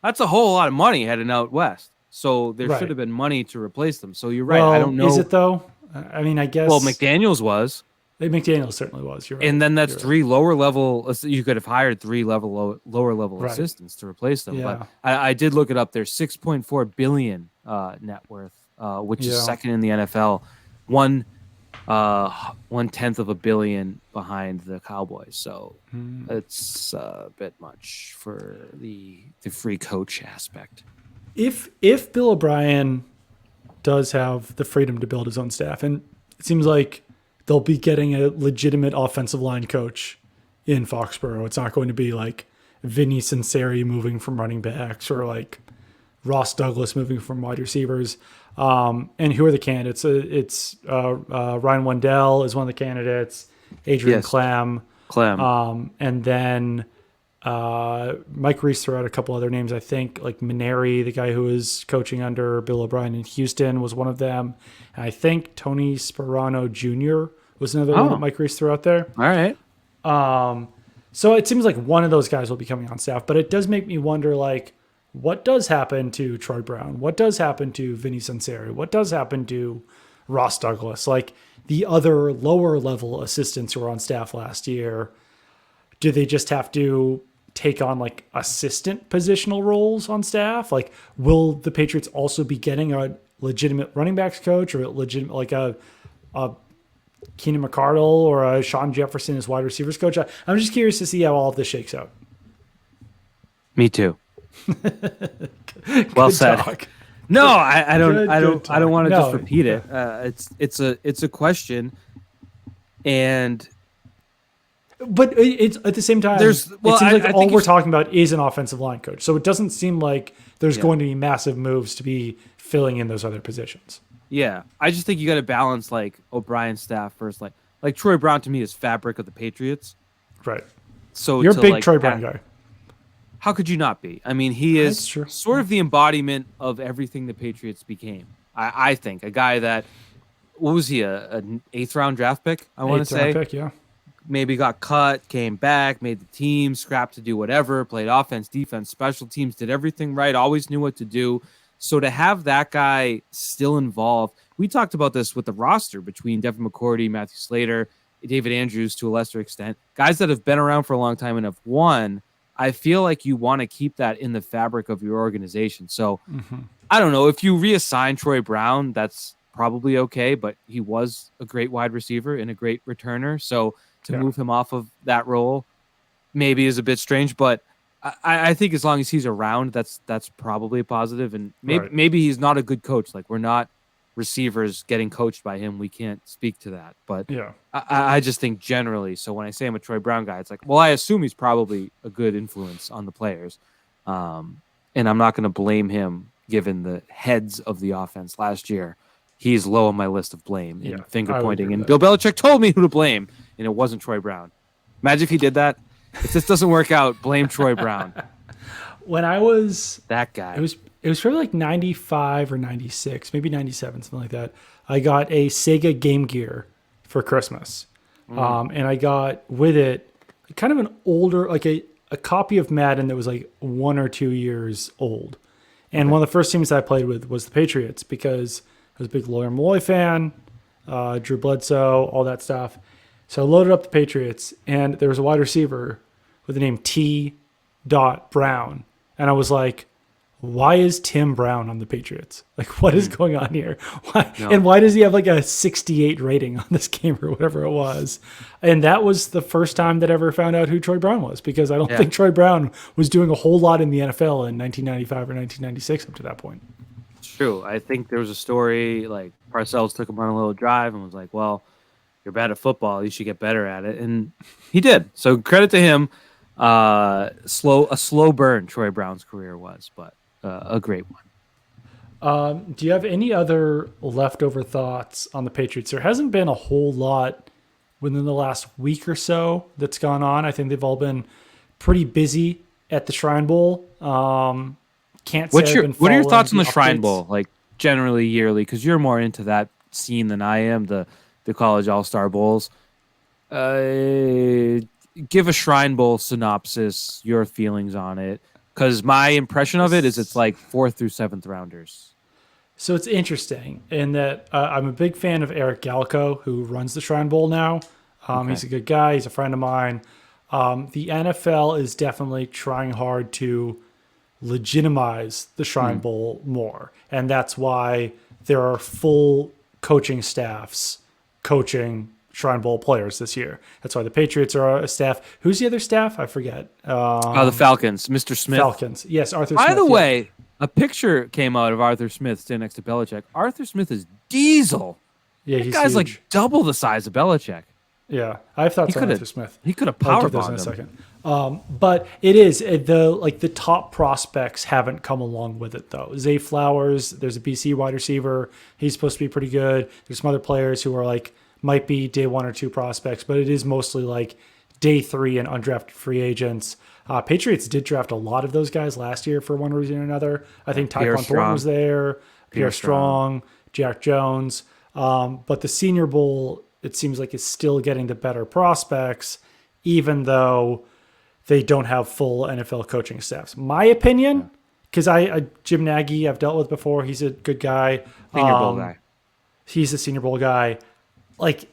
That's a whole lot of money heading out west. So there should have been money to replace them. So you're right. Well, I don't know. Is it though? I mean, I guess. Well, McDaniels was. McDaniels certainly was. You're right. And then that's three lower level. You could have hired three lower level assistants to replace them. Yeah. But I did look it up. There's $6.4 billion net worth, which is second in the NFL. 1/10 of a billion behind the Cowboys. So it's a bit much for the free coach aspect. If Bill O'Brien does have the freedom to build his own staff, and it seems like they'll be getting a legitimate offensive line coach in Foxborough. It's not going to be like Vinny Cincinnati moving from running backs or like Ross Douglas moving from wide receivers. And who are the candidates? It's Ryan Wendell is one of the candidates. Adrian Clam. And then Mike Reese threw out a couple other names, I think, like Maneri, the guy who was coaching under Bill O'Brien in Houston, was one of them. And I think Tony Sperano Jr. was another one that Mike Reese threw out there. All right. So it seems like one of those guys will be coming on staff, but it does make me wonder, like, what does happen to Troy Brown? What does happen to Vinny Cincinnati? What does happen to Ross Douglas? Like the other lower level assistants who were on staff last year, do they just have to take on like assistant positional roles on staff? Like, will the Patriots also be getting a legitimate running backs coach or a legitimate, like a Keenan McCardle or a Sean Jefferson as wide receivers coach? I'm just curious to see how all of this shakes out. Me too. Well said. Talk. No, I don't want to just repeat it. It's a question, but it's at the same time. It seems like all we're talking about is an offensive line coach, so it doesn't seem like there's going to be massive moves to be filling in those other positions. Yeah, I just think you got to balance like O'Brien's staff first. Like Troy Brown to me is fabric of the Patriots. Right. So you're a big Troy Brown guy. How could you not be? I mean, he is sort of the embodiment of everything the Patriots became. I think a guy that, what was he, an 8th round draft pick? I want to say. 8th round pick, yeah. Maybe got cut, came back, made the team, scrapped to do whatever, played offense, defense, special teams, did everything right, always knew what to do. So to have that guy still involved, we talked about this with the roster between Devin McCourty, Matthew Slater, David Andrews to a lesser extent, guys that have been around for a long time and have won. I feel like you want to keep that in the fabric of your organization. So I don't know if you reassign Troy Brown, that's probably okay, but he was a great wide receiver and a great returner. So to move him off of that role maybe is a bit strange, but I think as long as he's around, that's probably a positive. And maybe he's not a good coach. Like, we're not receivers getting coached by him. We can't speak to that. But I just think generally, so when I say I'm a Troy Brown guy, it's like, well, I assume he's probably a good influence on the players. And I'm not going to blame him given the heads of the offense last year. He's low on my list of blame and finger pointing. And Bill Belichick told me who to blame, and it wasn't Troy Brown. Imagine if he did that. If this doesn't work out, blame Troy Brown. When I was that guy, it was probably like 95 or 96, maybe 97, something like that. I got a Sega Game Gear for Christmas. And I got with it kind of an older, like a copy of Madden that was like 1 or 2 years old. And one of the first teams I played with was the Patriots because I was a big Lawyer Malloy fan, Drew Bledsoe, all that stuff. So I loaded up the Patriots, and there was a wide receiver with the name T. Brown. And I was like, why is Tim Brown on the Patriots? Like, what is going on here? Why? No. And why does he have like a 68 rating on this game or whatever it was? And that was the first time that I ever found out who Troy Brown was, because I don't think Troy Brown was doing a whole lot in the NFL in 1995 or 1996 up to that point. It's true. I think there was a story like Parcells took him on a little drive and was like, well, you're bad at football, you should get better at it. And he did. So credit to him. A slow burn Troy Brown's career was, but a great one. Do you have any other leftover thoughts on the Patriots? There hasn't been a whole lot within the last week or so that's gone on. I think they've all been pretty busy at the Shrine Bowl. Can't say what are your thoughts on the Shrine Bowl, like generally yearly? Because you're more into that scene than I am. The college all-star bowls. Give a Shrine Bowl synopsis, your feelings on it. Because my impression of it is it's like 4th through 7th rounders. So it's interesting in that I'm a big fan of Eric Galco, who runs the Shrine Bowl now. He's a good guy. He's a friend of mine. The NFL is definitely trying hard to legitimize the Shrine Bowl more. And that's why there are full coaching staffs coaching Shrine Bowl players this year. That's why the Patriots are a staff. Who's the other staff? I forget. The Falcons, Mr. Smith. Falcons. Yes, Arthur Smith. By the way, a picture came out of Arthur Smith standing next to Belichick. Arthur Smith is diesel. Yeah, that guy's huge. Like double the size of Belichick. Yeah, I have thoughts on Arthur Smith. He could have powerbombed him in a second. But it is the top prospects haven't come along with it though. Zay Flowers, there's a BC wide receiver. He's supposed to be pretty good. There's some other players who are like might be day 1 or 2 prospects, but it is mostly like day 3 and undrafted free agents. Patriots did draft a lot of those guys last year for one reason or another. I think Tyquan Thornton was there, Pierre Strong, Jack Jones. But the Senior Bowl, it seems like, is still getting the better prospects, even though they don't have full NFL coaching staffs. My opinion, because Jim Nagy I've dealt with before. He's a good guy. Senior Bowl guy. He's a Senior Bowl guy. Like,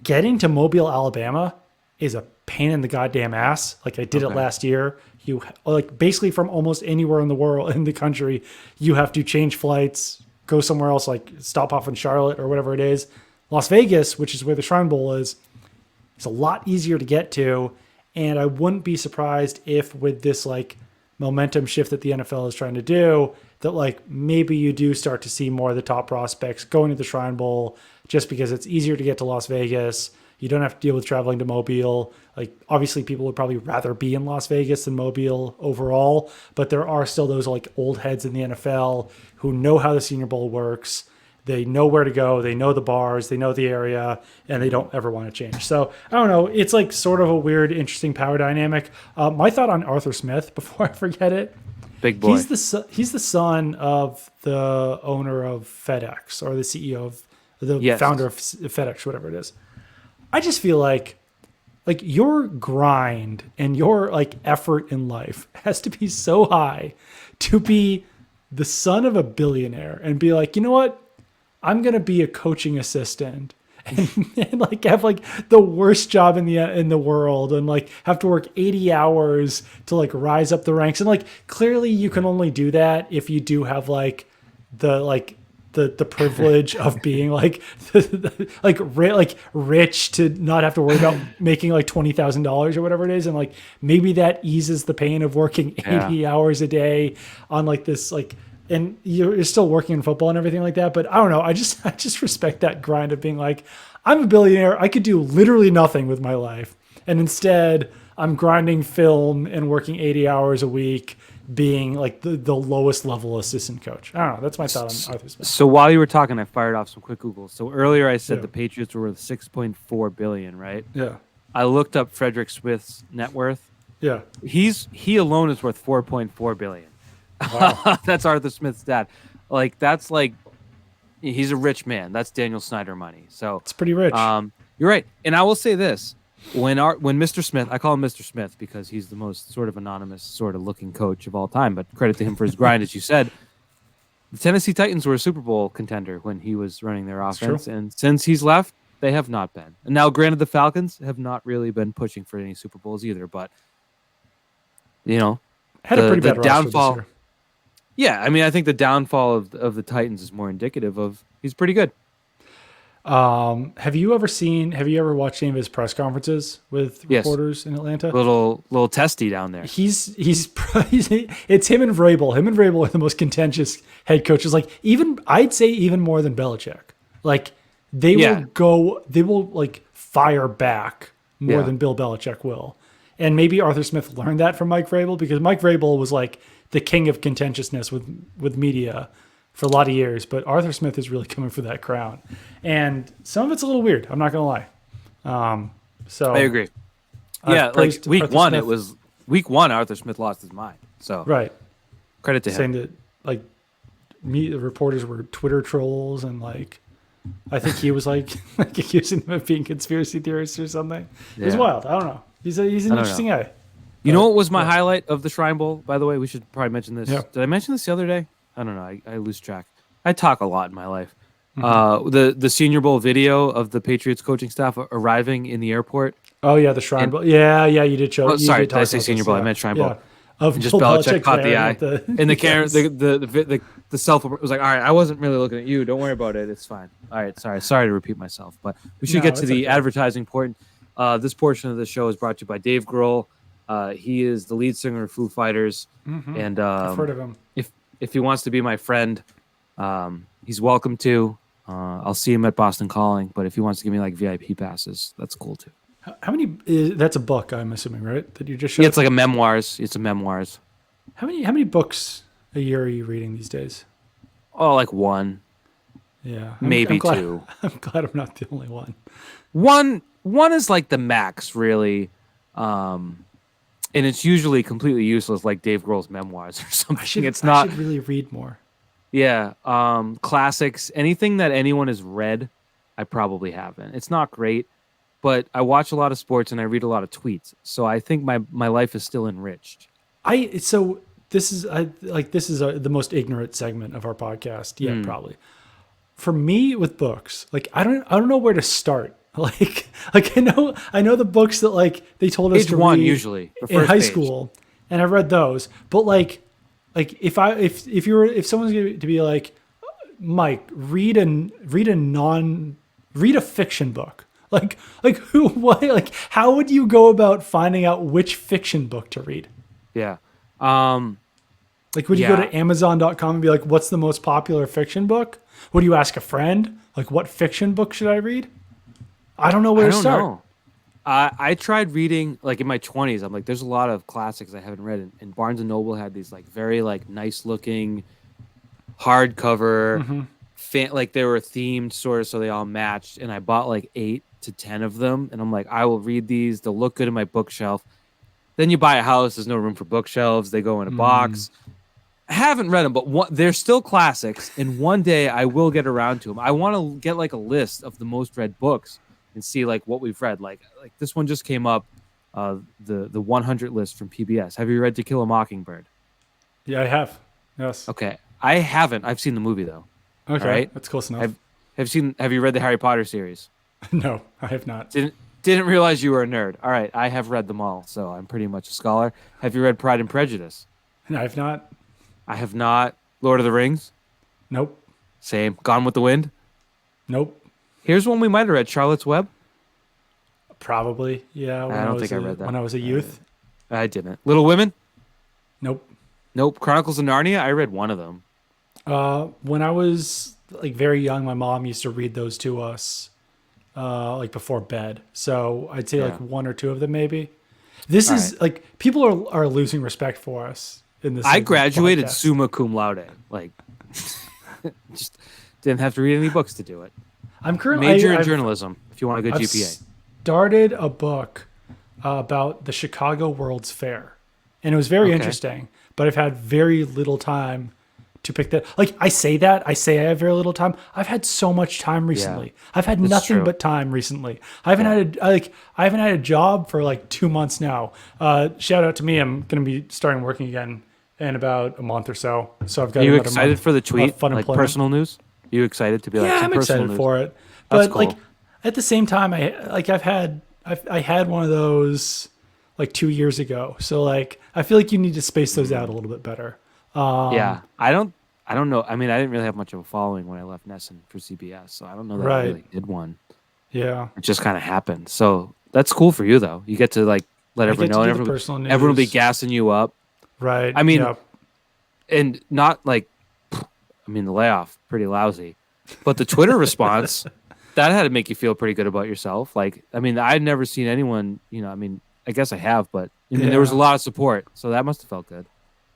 getting to Mobile, Alabama is a pain in the goddamn ass. Like, I did it last year. You like basically from almost anywhere in the world, in the country, you have to change flights, go somewhere else, like stop off in Charlotte or whatever it is. Las Vegas, which is where the Shrine Bowl is, it's a lot easier to get to. And I wouldn't be surprised if with this like momentum shift that the NFL is trying to do, that like maybe you do start to see more of the top prospects going to the Shrine Bowl just because it's easier to get to Las Vegas. You don't have to deal with traveling to Mobile. Like, obviously people would probably rather be in Las Vegas than Mobile overall, but there are still those like old heads in the NFL who know how the Senior Bowl works. They know where to go. They know the bars. They know the area, and they don't ever want to change. So I don't know. It's like sort of a weird, interesting power dynamic. My thought on Arthur Smith, before I forget it, big boy. He's the son of the owner of FedEx, or the CEO of the founder of FedEx, whatever it is. I just feel like your grind and your like effort in life has to be so high to be the son of a billionaire and be like, you know what? I'm going to be a coaching assistant and like have like the worst job in the world and like have to work 80 hours to like rise up the ranks. And like, clearly you can only do that if you do have like the privilege of being like rich to not have to worry about making like $20,000 or whatever it is, and like maybe that eases the pain of working 80 hours a day on like this like, and you're still working in football and everything like that. But I don't know, I just respect that grind of being like, I'm a billionaire, I could do literally nothing with my life, and instead I'm grinding film and working 80 hours a week, being like the lowest level assistant coach. I don't know. That's my thought on Arthur Smith. So while you were talking, I fired off some quick Googles. So earlier I said the Patriots were worth $6.4 billion, right? Yeah. I looked up Frederick Smith's net worth. Yeah. He alone is worth $4.4 billion. Wow. That's Arthur Smith's dad. Like that's like he's a rich man. That's Daniel Snyder money. So it's pretty rich. You're right. And I will say this. When Mr. Smith, I call him Mr. Smith because he's the most sort of anonymous sort of looking coach of all time, but credit to him for his grind, as you said. The Tennessee Titans were a Super Bowl contender when he was running their offense, and since he's left, they have not been. And now, granted, the Falcons have not really been pushing for any Super Bowls either, but you know, had a pretty bad downfall. This year. Yeah, I mean, I think the downfall of the Titans is more indicative of he's pretty good. Have you ever watched any of his press conferences with reporters in Atlanta? Little testy down there. It's him and Vrabel. Him and Vrabel are the most contentious head coaches. Like I'd say even more than Belichick. Like they will like fire back more than Bill Belichick will. And maybe Arthur Smith learned that from Mike Vrabel, because Mike Vrabel was like the king of contentiousness with media for a lot of years, but Arthur Smith is really coming for that crown. And some of it's a little weird, I'm not going to lie. So I agree. Yeah, like week one, Arthur Smith lost his mind. So credit to him. Saying that like the reporters were Twitter trolls, and like I think he was like accusing them of being conspiracy theorists or something. It was wild. I don't know. He's an interesting guy. You know what was my highlight of the Shrine Bowl, by the way? We should probably mention this. Yeah. Did I mention this the other day? I don't know. I lose track. I talk a lot in my life. Mm-hmm. The Senior Bowl video of the Patriots coaching staff arriving in the airport. Oh yeah, the Shrine Bowl. Yeah, you did show. Sorry, did I say Senior Bowl? I meant Shrine Bowl. Of just Belichick caught the eye, and the camera, the cell phone was like, "All right, I wasn't really looking at you. Don't worry about it. It's fine." All right, sorry to repeat myself, but we should get to the advertising portion. This portion of the show is brought to you by Dave Grohl. He is the lead singer of Foo Fighters, and I've heard of him. If he wants to be my friend, he's welcome to. I'll see him at Boston Calling, but if he wants to give me like VIP passes, that's cool too. How many? That's a book, I'm assuming, right? That you just showed. Yeah, it's like a memoirs. It's a memoirs. How many books a year are you reading these days? Oh, like one. Yeah, maybe two. I'm glad I'm not the only one. One is like the max, really. And it's usually completely useless, like Dave Grohl's memoirs or something. I should really read more. Yeah. Classics. Anything that anyone has read, I probably haven't. It's not great, but I watch a lot of sports and I read a lot of tweets. So I think my life is still enriched. This is the most ignorant segment of our podcast yet, probably. For me with books, like I don't know where to start. Like I know the books that like they told us to read usually in high school, and I've read those. But like if someone's going to be like, Mike, read a fiction book. Like how would you go about finding out which fiction book to read? Yeah. Like would you go to Amazon.com and be like, what's the most popular fiction book? Would you ask a friend like, what fiction book should I read? I don't know where to start. Know. I tried reading like in my 20s. I'm like, there's a lot of classics I haven't read, and Barnes and Noble had these like very like nice looking hardcover, like they were themed sort of, so they all matched. And I bought like 8 to 10 of them, and I'm like, I will read these. They'll look good in my bookshelf. Then you buy a house. There's no room for bookshelves. They go in a box. I haven't read them, but they're still classics. And one day I will get around to them. I want to get like a list of the most read books and see like what we've read. Like this one just came up, the 100 list from PBS. Have you read To Kill a Mockingbird? Yeah, I have. Yes. Okay. I haven't. I've seen the movie though. Okay, right? That's close enough. Have you read the Harry Potter series? No, I have not. Didn't realize you were a nerd. All right, I have read them all, so I'm pretty much a scholar. Have you read Pride and Prejudice? No, I have not. I have not. Lord of the Rings? Nope. Same. Gone with the Wind? Nope. Here's one we might have read, Charlotte's Web. Probably, yeah. I don't think I read that. When I was a youth. I didn't. Little Women? Nope. Nope. Chronicles of Narnia? I read one of them. When I was like very young, my mom used to read those to us like before bed. So I'd say like one or two of them maybe. This is right. Like people are losing respect for us in this. I graduated summa cum laude. Like just didn't have to read any books to do it. I'm currently major in journalism if you want a good GPA. Started a book about the Chicago World's Fair. And it was very interesting, but I've had very little time to pick that. Like I say I have very little time. I've had so much time recently. Yeah, I've had nothing but time recently. I haven't had a job for like 2 months now. Shout out to me. I'm going to be starting working again in about a month or so. So I've got. Are you excited for the tweet? Like personal news? You excited to be like? Yeah, I'm excited news? For it. But cool. Like at the same time, I had one of those like 2 years ago. So like I feel like you need to space those out a little bit better. Yeah, I don't know. I mean, I didn't really have much of a following when I left Nesson for CBS, so I don't know that I really did one. Yeah, it just kind of happened. So that's cool for you, though. You get to like let everyone know, and everyone will be gassing you up. Right. I mean, and not like, I mean, the layoff pretty lousy, but the Twitter response that had to make you feel pretty good about yourself. Like, I mean, I'd never seen anyone. I mean, I guess I have, but I mean, there was a lot of support, so that must have felt good.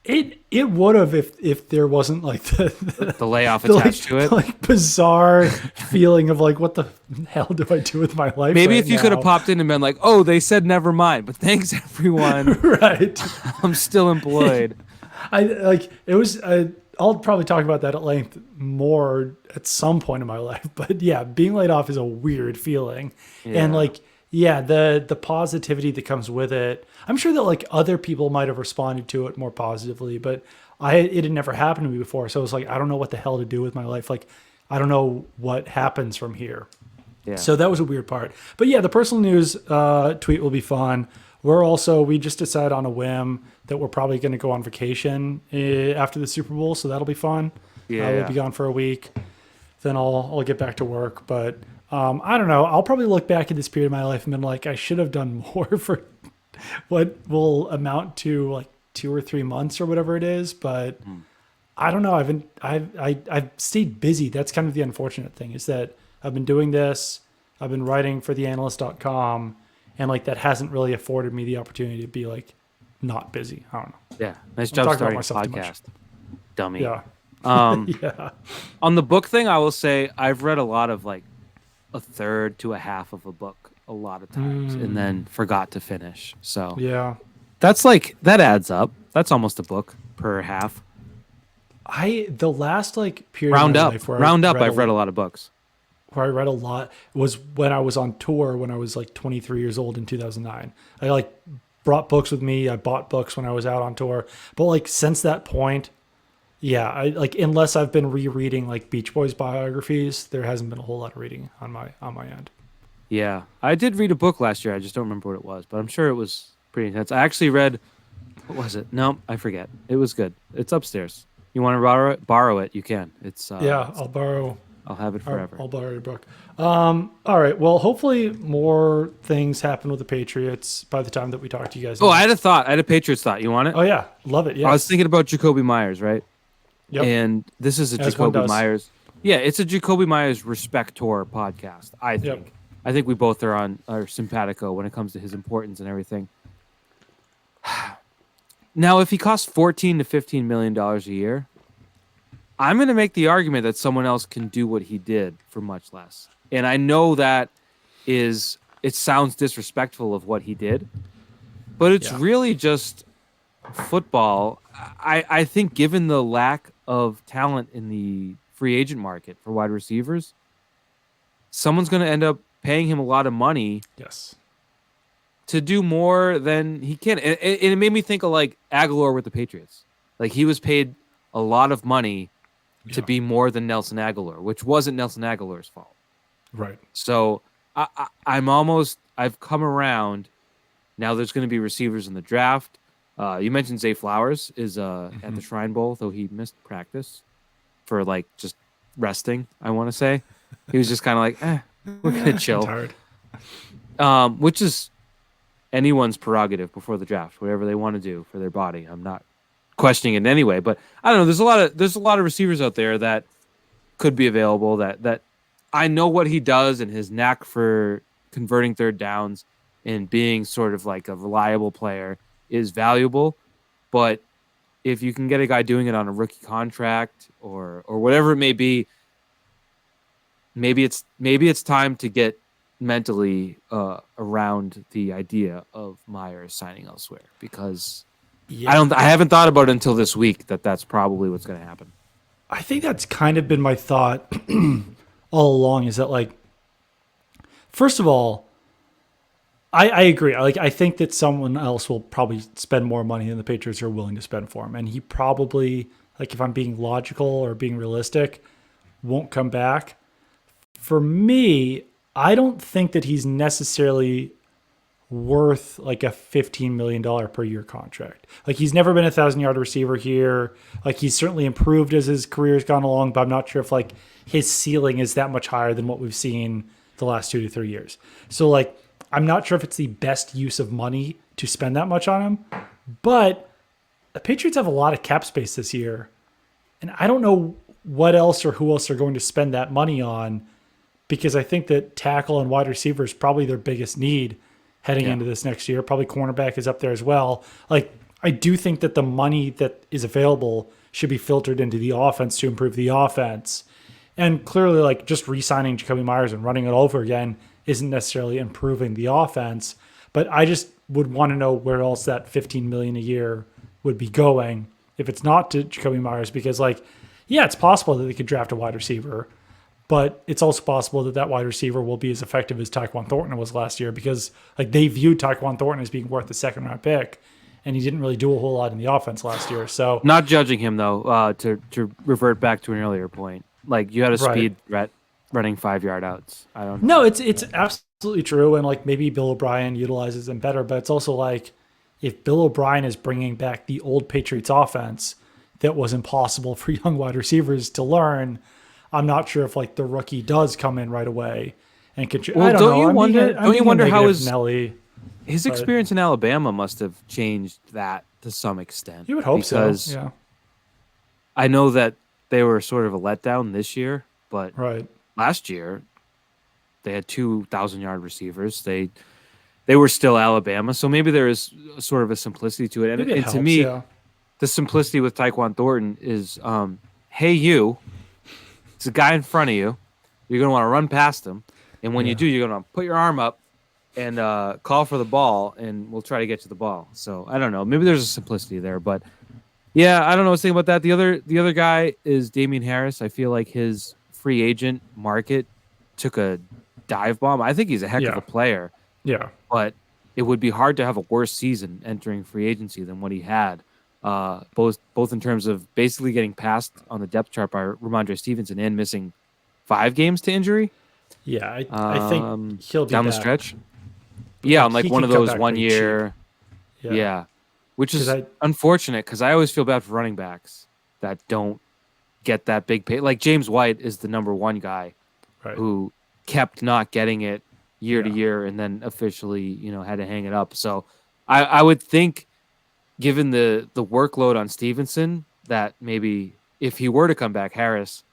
It would have if there wasn't like the layoff attached to it, like bizarre feeling of like what the hell do I do with my life? Maybe if you could have popped in and been like, oh, they said never mind, but thanks everyone. Right, I'm still employed. I'll probably talk about that at length more at some point in my life, but yeah, being laid off is a weird feeling, and like. Yeah, the positivity that comes with it. I'm sure that like other people might have responded to it more positively, but it had never happened to me before. So it was like, I don't know what the hell to do with my life. Like, I don't know what happens from here. Yeah. So that was a weird part. But yeah, the personal news tweet will be fun. We just decided on a whim that we're probably going to go on vacation after the Super Bowl. So that'll be fun. Yeah. We'll be gone for a week. Then I'll get back to work. But I don't know. I'll probably look back at this period of my life and be like, I should have done more for what will amount to like 2 or 3 months or whatever it is. But I don't know. I've stayed busy. That's kind of the unfortunate thing is that I've been doing this. I've been writing for theanalyst.com, and like that hasn't really afforded me the opportunity to be like not busy. I don't know. Yeah, nice job starting a podcast, dummy. Yeah. Yeah. On the book thing, I will say I've read a lot of like a third to a half of a book a lot of times and then forgot to finish. So yeah, that's like, that adds up. That's almost a book per half. The last like period round of my up, life where I've read a lot of books. Where I read a lot was when I was on tour when I was like 23 years old in 2009. I like brought books with me. I bought books when I was out on tour. But like since that point, yeah, I like unless I've been rereading like Beach Boys biographies, there hasn't been a whole lot of reading on my end. Yeah, I did read a book last year. I just don't remember what it was, but I'm sure it was pretty intense. I actually read, what was it? No, I forget. It was good. It's upstairs. You want to borrow it? You can. It's I'll have it forever. I'll borrow your book. All right. Well, hopefully more things happen with the Patriots by the time that we talk to you guys. Oh, I had a thought. I had a Patriots thought. You want it? Oh yeah, love it. Yeah. I was thinking about Jakobi Myers, right? Yep. And this is a Jakobi Myers. Yeah, it's a Jakobi Myers respector podcast. I think. Yep. I think we both are simpatico when it comes to his importance and everything. Now, if he costs $14 to $15 million a year, I'm going to make the argument that someone else can do what he did for much less. And I know that it sounds disrespectful of what he did, but it's really just football. I think given the lack of talent in the free agent market for wide receivers, someone's going to end up paying him a lot of money to do more than he can. And it made me think of like Aguilar with the Patriots. Like he was paid a lot of money to be more than Nelson Aguilar, which wasn't Nelson Aguilar's fault. Right. So I've come around. Now there's going to be receivers in the draft. You mentioned Zay Flowers is at the Shrine Bowl, though he missed practice for like just resting. I want to say he was just kind of like, we're gonna chill. Which is anyone's prerogative before the draft, whatever they want to do for their body. I'm not questioning it in any way, but I don't know. There's a lot of receivers out there that could be available that I know what he does and his knack for converting third downs and being sort of like a reliable player is valuable. But if you can get a guy doing it on a rookie contract or whatever it may be, maybe it's time to get mentally around the idea of Meyers signing elsewhere, because I haven't thought about it until this week that's probably what's going to happen. I think that's kind of been my thought all along, is that, like, first of all, I agree. I think that someone else will probably spend more money than the Patriots are willing to spend for him. And he probably, like, if I'm being logical or being realistic, won't come back. For me, I don't think that he's necessarily worth like a $15 million per year contract. Like, he's never been a 1,000-yard receiver here. Like, he's certainly improved as his career has gone along, but I'm not sure if like his ceiling is that much higher than what we've seen the last 2 to 3 years. So, like, I'm not sure if it's the best use of money to spend that much on him, but the Patriots have a lot of cap space this year, and I don't know what else or who else are going to spend that money on, because I think that tackle and wide receiver is probably their biggest need heading into this next year. Probably cornerback is up there as well. Like, I do think that the money that is available should be filtered into the offense to improve the offense. And clearly, like, just re-signing Jakobi Meyers and running it over again isn't necessarily improving the offense. But I just would want to know where else that $15 million a year would be going if it's not to Jakobi Meyers, because, like, yeah, it's possible that they could draft a wide receiver, but it's also possible that that wide receiver will be as effective as Tyquan Thornton was last year, because, like, they viewed Tyquan Thornton as being worth a second-round pick, and he didn't really do a whole lot in the offense last year. So, not judging him though, to revert back to an earlier point, like, you had a speed threat running 5-yard outs. I don't. No, it's absolutely true, and like maybe Bill O'Brien utilizes them better, but it's also like if Bill O'Brien is bringing back the old Patriots offense that was impossible for young wide receivers to learn, I'm not sure if like the rookie does come in right away and contribute. Well, don't you wonder how his but experience in Alabama must have changed that to some extent? You would hope because so. Yeah. I know that they were sort of a letdown this year, but last year they had 2,000-yard receivers. They were still Alabama, so maybe there is sort of a simplicity to it. And to me, the simplicity with Tyquan Thornton is, hey, it's a guy in front of you. You're going to want to run past him. And when you do, you're going to put your arm up and call for the ball, and we'll try to get to the ball. So I don't know. Maybe there's a simplicity there. But, yeah, I don't know what's thinking about that. The other guy is Damian Harris. I feel like his free agent market took a dive bomb. I think he's a heck of a player. Yeah. But it would be hard to have a worse season entering free agency than what he had. Both in terms of basically getting passed on the depth chart by Ramondre Stevenson and missing 5 games to injury. Yeah, I think he'll be down back. The stretch. Yeah, on like one of those 1 year. Yeah. Which is unfortunate, because I always feel bad for running backs that don't get that big pay. Like James White is the number 1 guy who kept not getting it year to year, and then officially, had to hang it up. So I would think, given the workload on Stevenson, that maybe if he were to come back, Harris,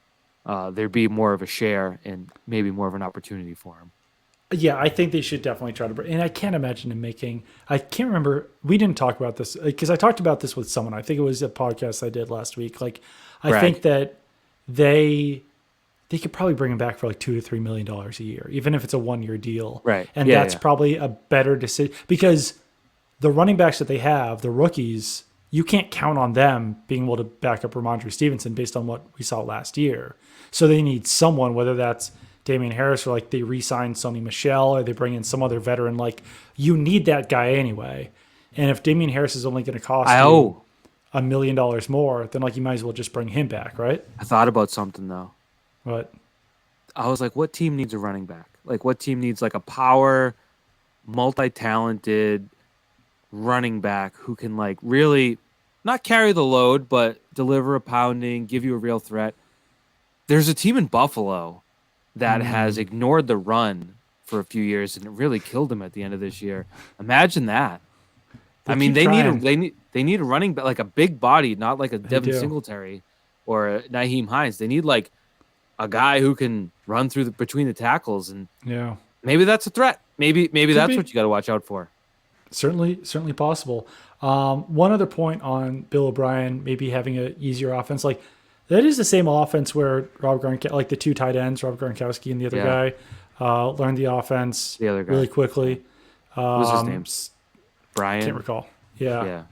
there'd be more of a share and maybe more of an opportunity for him. Yeah, I think they should definitely try to. And I can't imagine him making. I can't remember. We didn't talk about this because I talked about this with someone. I think it was a podcast I did last week. Like, I think that they could probably bring him back for like $2 to $3 million a year, even if it's a 1-year deal. Right. And that's probably a better decision, because the running backs that they have, the rookies, you can't count on them being able to back up Ramondre Stevenson based on what we saw last year. So they need someone, whether that's Damian Harris or like they re-sign Sonny Michel or they bring in some other veteran. Like, you need that guy anyway. And if Damian Harris is only going to cost $1 million more, then like you might as well just bring him back, right? I thought about something though. What? I was like, what team needs a running back? Like, what team needs like a power, multi-talented running back who can like really not carry the load, but deliver a pounding, give you a real threat? There's a team in Buffalo that has ignored the run for a few years, and it really killed them at the end of this year. Imagine that. They need a running back, like a big body, not like a Devin Singletary or a Naheem Hines. They need like a guy who can run through between the tackles, and maybe that's a threat. Maybe that's what you got to watch out for. Certainly possible. One other point on Bill O'Brien maybe having an easier offense, like that is the same offense where like the two tight ends, Rob Gronkowski and the other guy, learned the offense really quickly. What was his name? Brian? Can't recall. Yeah.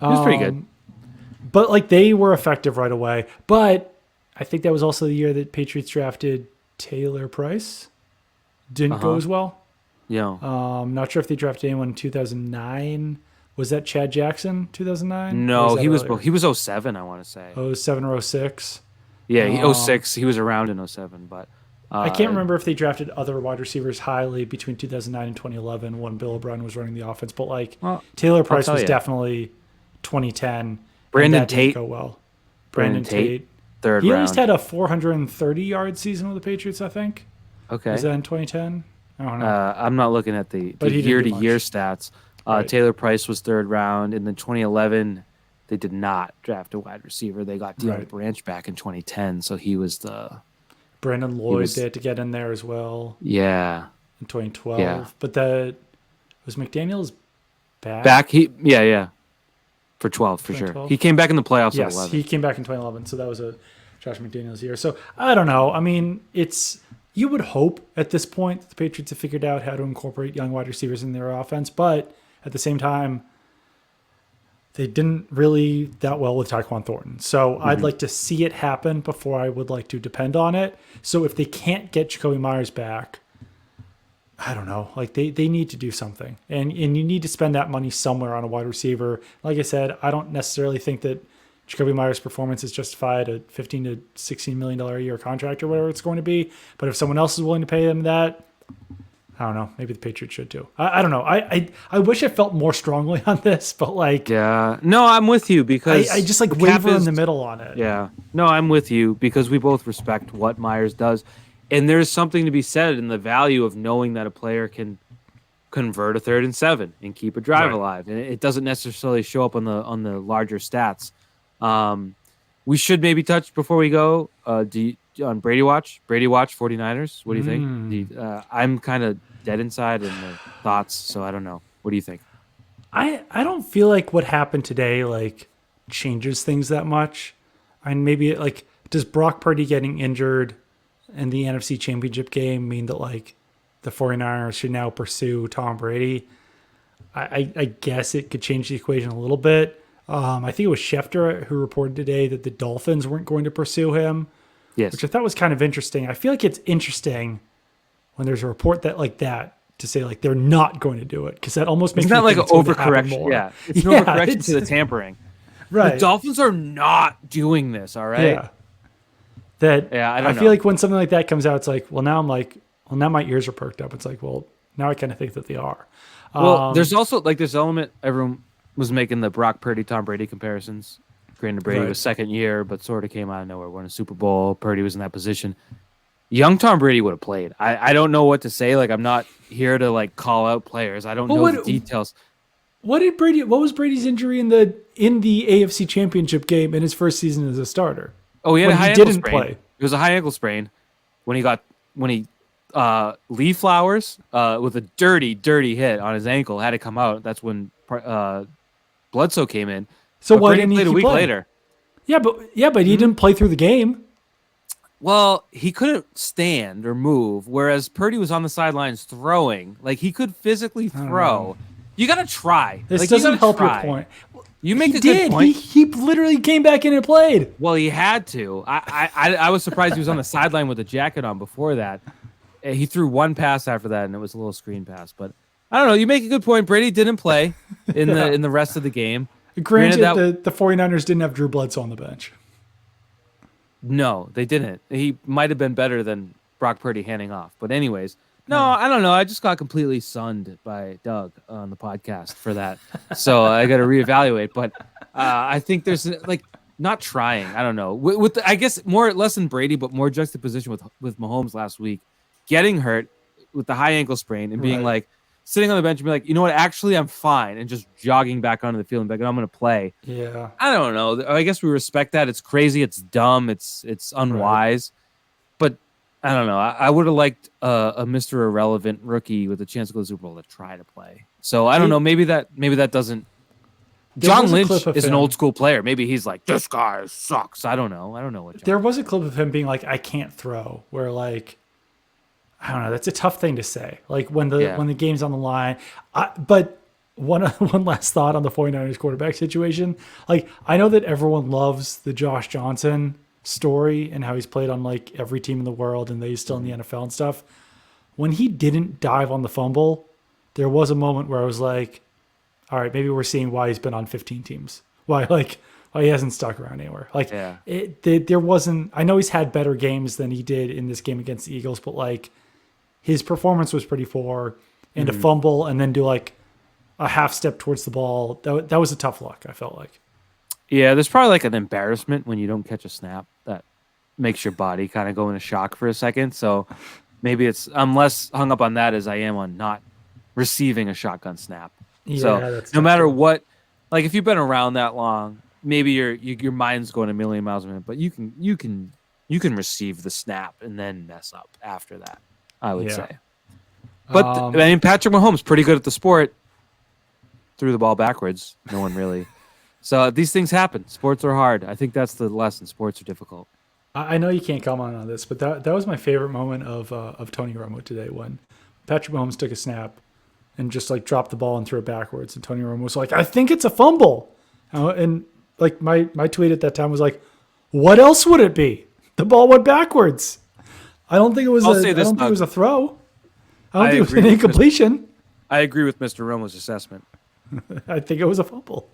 He was pretty good. But like they were effective right away. But I think that was also the year that Patriots drafted Taylor Price. Didn't go as well. Yeah. Not sure if they drafted anyone in 2009. Was that Chad Jackson, 2009? No, he was 07, I want to say. 07 or 06? Yeah, 06. He was around in 07, but I can't remember if they drafted other wide receivers highly between 2009 and 2011 when Bill O'Brien was running the offense. But like Taylor Price was definitely 2010. Brandon Tate. Didn't go well. Brandon Tate. Third he round. At least had a 430-yard season with the Patriots, I think. Okay. Was that in 2010? I don't know. I'm not looking at the year-to-year stats. Right. Taylor Price was third round. And then 2011, they did not draft a wide receiver. They got Deon Branch back in 2010, so he was the... Brandon Lloyd, they had to get in there as well. Yeah. In 2012. Yeah. But was McDaniels back? For 12, for sure. He came back in the playoffs in 11. Yes, he came back in 2011, so that was a Josh McDaniels year. So, I don't know. I mean, you would hope at this point that the Patriots have figured out how to incorporate young wide receivers in their offense, but at the same time, they didn't really that well with Tyquan Thornton. So I'd like to see it happen before I would like to depend on it. So if they can't get Jakobi Meyers back, I don't know. Like they need to do something. And you need to spend that money somewhere on a wide receiver. Like I said, I don't necessarily think that Jakobi Meyers' performance is justified a $15 to $16 million a year contract or whatever it's going to be. But if someone else is willing to pay them that, I don't know. Maybe the Patriots should too. I don't know. I wish I felt more strongly on this, but like... Yeah. No, I'm with you because... I just like waver in the middle on it. Yeah. No, I'm with you because we both respect what Myers does. And there's something to be said in the value of knowing that a player can convert a 3rd and 7 and keep a drive alive. And it doesn't necessarily show up on the larger stats. We should maybe touch before we go on Brady Watch 49ers. What do you think? I'm kind of dead inside in the thoughts, so I don't know. What do you think? I don't feel like what happened today like changes things that much. And maybe like does Brock Purdy getting injured in the NFC Championship game mean that like the 49ers should now pursue Tom Brady? I guess it could change the equation a little bit. I think it was Schefter who reported today that the Dolphins weren't going to pursue him. Yes. Which I thought was kind of interesting. I feel like it's interesting when there's a report that to say like they're not going to do it because that almost makes it's not like an overcorrection. Yeah, it's an overcorrection to the tampering. Right. The Dolphins are not doing this. All right. Yeah. I feel like when something like that comes out, it's like, now my ears are perked up. It's like, well, now I kind of think that they are. Well, there's also like this element. Everyone was making the Brock Purdy, Tom Brady comparisons. Granted, Brady was second year, but sort of came out of nowhere. Won a Super Bowl. Purdy was in that position. Young Tom Brady would have played. I don't know what to say. Like, I'm not here to like call out players. I don't know the details. What was Brady's injury in the AFC Championship game in his first season as a starter? Oh, he had a high ankle sprain. It was a high ankle sprain when he Lee Flowers with a dirty hit on his ankle had to come out. That's when Bledsoe came in. So but why Brady didn't he played a week play? Later? Yeah, but he didn't play through the game. Well, he couldn't stand or move, whereas Purdy was on the sidelines throwing. Like, he could physically throw. You got to try. This doesn't help your point. You make a good point. He literally came back in and played. Well, he had to. I was surprised he was on the sideline with a jacket on before that. He threw one pass after that, and it was a little screen pass. But I don't know. You make a good point. Brady didn't play in the rest of the game. Granted, the 49ers didn't have Drew Bledsoe on the bench. No, they didn't. He might have been better than Brock Purdy handing off. But anyways, no, I don't know. I just got completely sunned by Doug on the podcast for that. So I got to reevaluate. But I think there's like not trying. I don't know. I guess less than Brady, but more juxtaposition with Mahomes last week, getting hurt with the high ankle sprain and being like sitting on the bench and be like, you know what? Actually, I'm fine, and just jogging back onto the field and be like, I'm going to play. Yeah. I don't know. I guess we respect that. It's crazy. It's dumb. It's unwise. But I don't know. I would have liked a Mr. Irrelevant rookie with a chance to go to the Super Bowl to try to play. So I don't know. Maybe that doesn't. John Lynch is an old school player. Maybe he's like, this guy sucks. I don't know. There was a clip of him being like, I can't throw. Where like, I don't know. That's a tough thing to say. Like when the game's on the line. But one last thought on the 49ers quarterback situation. Like I know that everyone loves the Josh Johnson story and how he's played on like every team in the world and that he's still in the NFL and stuff. When he didn't dive on the fumble, there was a moment where I was like, all right, maybe we're seeing why he's been on 15 teams. Why he hasn't stuck around anywhere. Like there wasn't. I know he's had better games than he did in this game against the Eagles, but like his performance was pretty poor. And to fumble and then do like a half step towards the ball, that was a tough look. I felt like. Yeah, there's probably like an embarrassment when you don't catch a snap that makes your body kind of go into shock for a second. So maybe I'm less hung up on that as I am on not receiving a shotgun snap. Yeah, so no matter what, like if you've been around that long, maybe your mind's going a million miles a minute, but you can receive the snap and then mess up after that, I would say. But I mean, Patrick Mahomes pretty good at the sport. Threw the ball backwards. No one really. So these things happen. Sports are hard. I think that's the lesson. Sports are difficult. I know you can't comment on this, but that was my favorite moment of Tony Romo today when Patrick Mahomes took a snap and just like dropped the ball and threw it backwards. And Tony Romo was like, I think it's a fumble. And like my tweet at that time was like, what else would it be? The ball went backwards. I don't think it was think it was a throw. I don't think it was an incompletion. I agree with Mr. Romo's assessment. I think it was a fumble.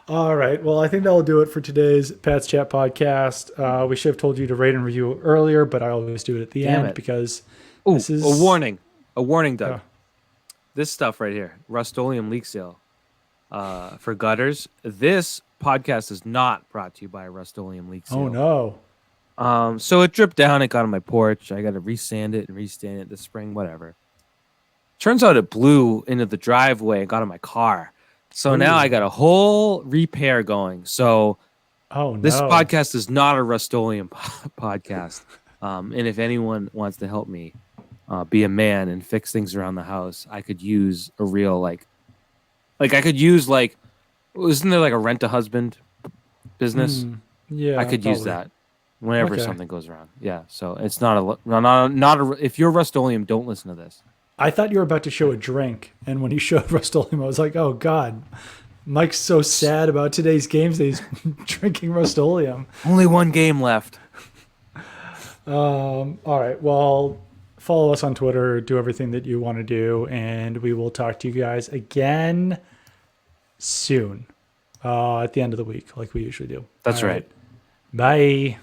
All right. Well, I think that will do it for today's Pat's Chat podcast. We should have told you to rate and review earlier, but I always do it at the end because this is a warning. A warning, Doug. This stuff right here, Rust-Oleum leak seal for gutters. This podcast is not brought to you by Rust-Oleum leak seal. Oh no. So it dripped down. It got on my porch. I got to resand it this spring. Whatever. Turns out it blew into the driveway and got in my car. So now I got a whole repair going. So this podcast is not a Rust-Oleum podcast. And if anyone wants to help me be a man and fix things around the house, I could use a real like I could use isn't there like a rent-a-husband business? Yeah, I could use that whenever something goes wrong. Yeah, so it's not a if you're Rust-Oleum, don't listen to this. I thought you were about to show a drink, and when you showed Rust-Oleum, I was like, oh God, Mike's so sad about today's games that he's drinking Rust-Oleum. Only one game left. All right, well, follow us on Twitter, do everything that you want to do, and we will talk to you guys again soon at the end of the week, like we usually do. That's right. Bye.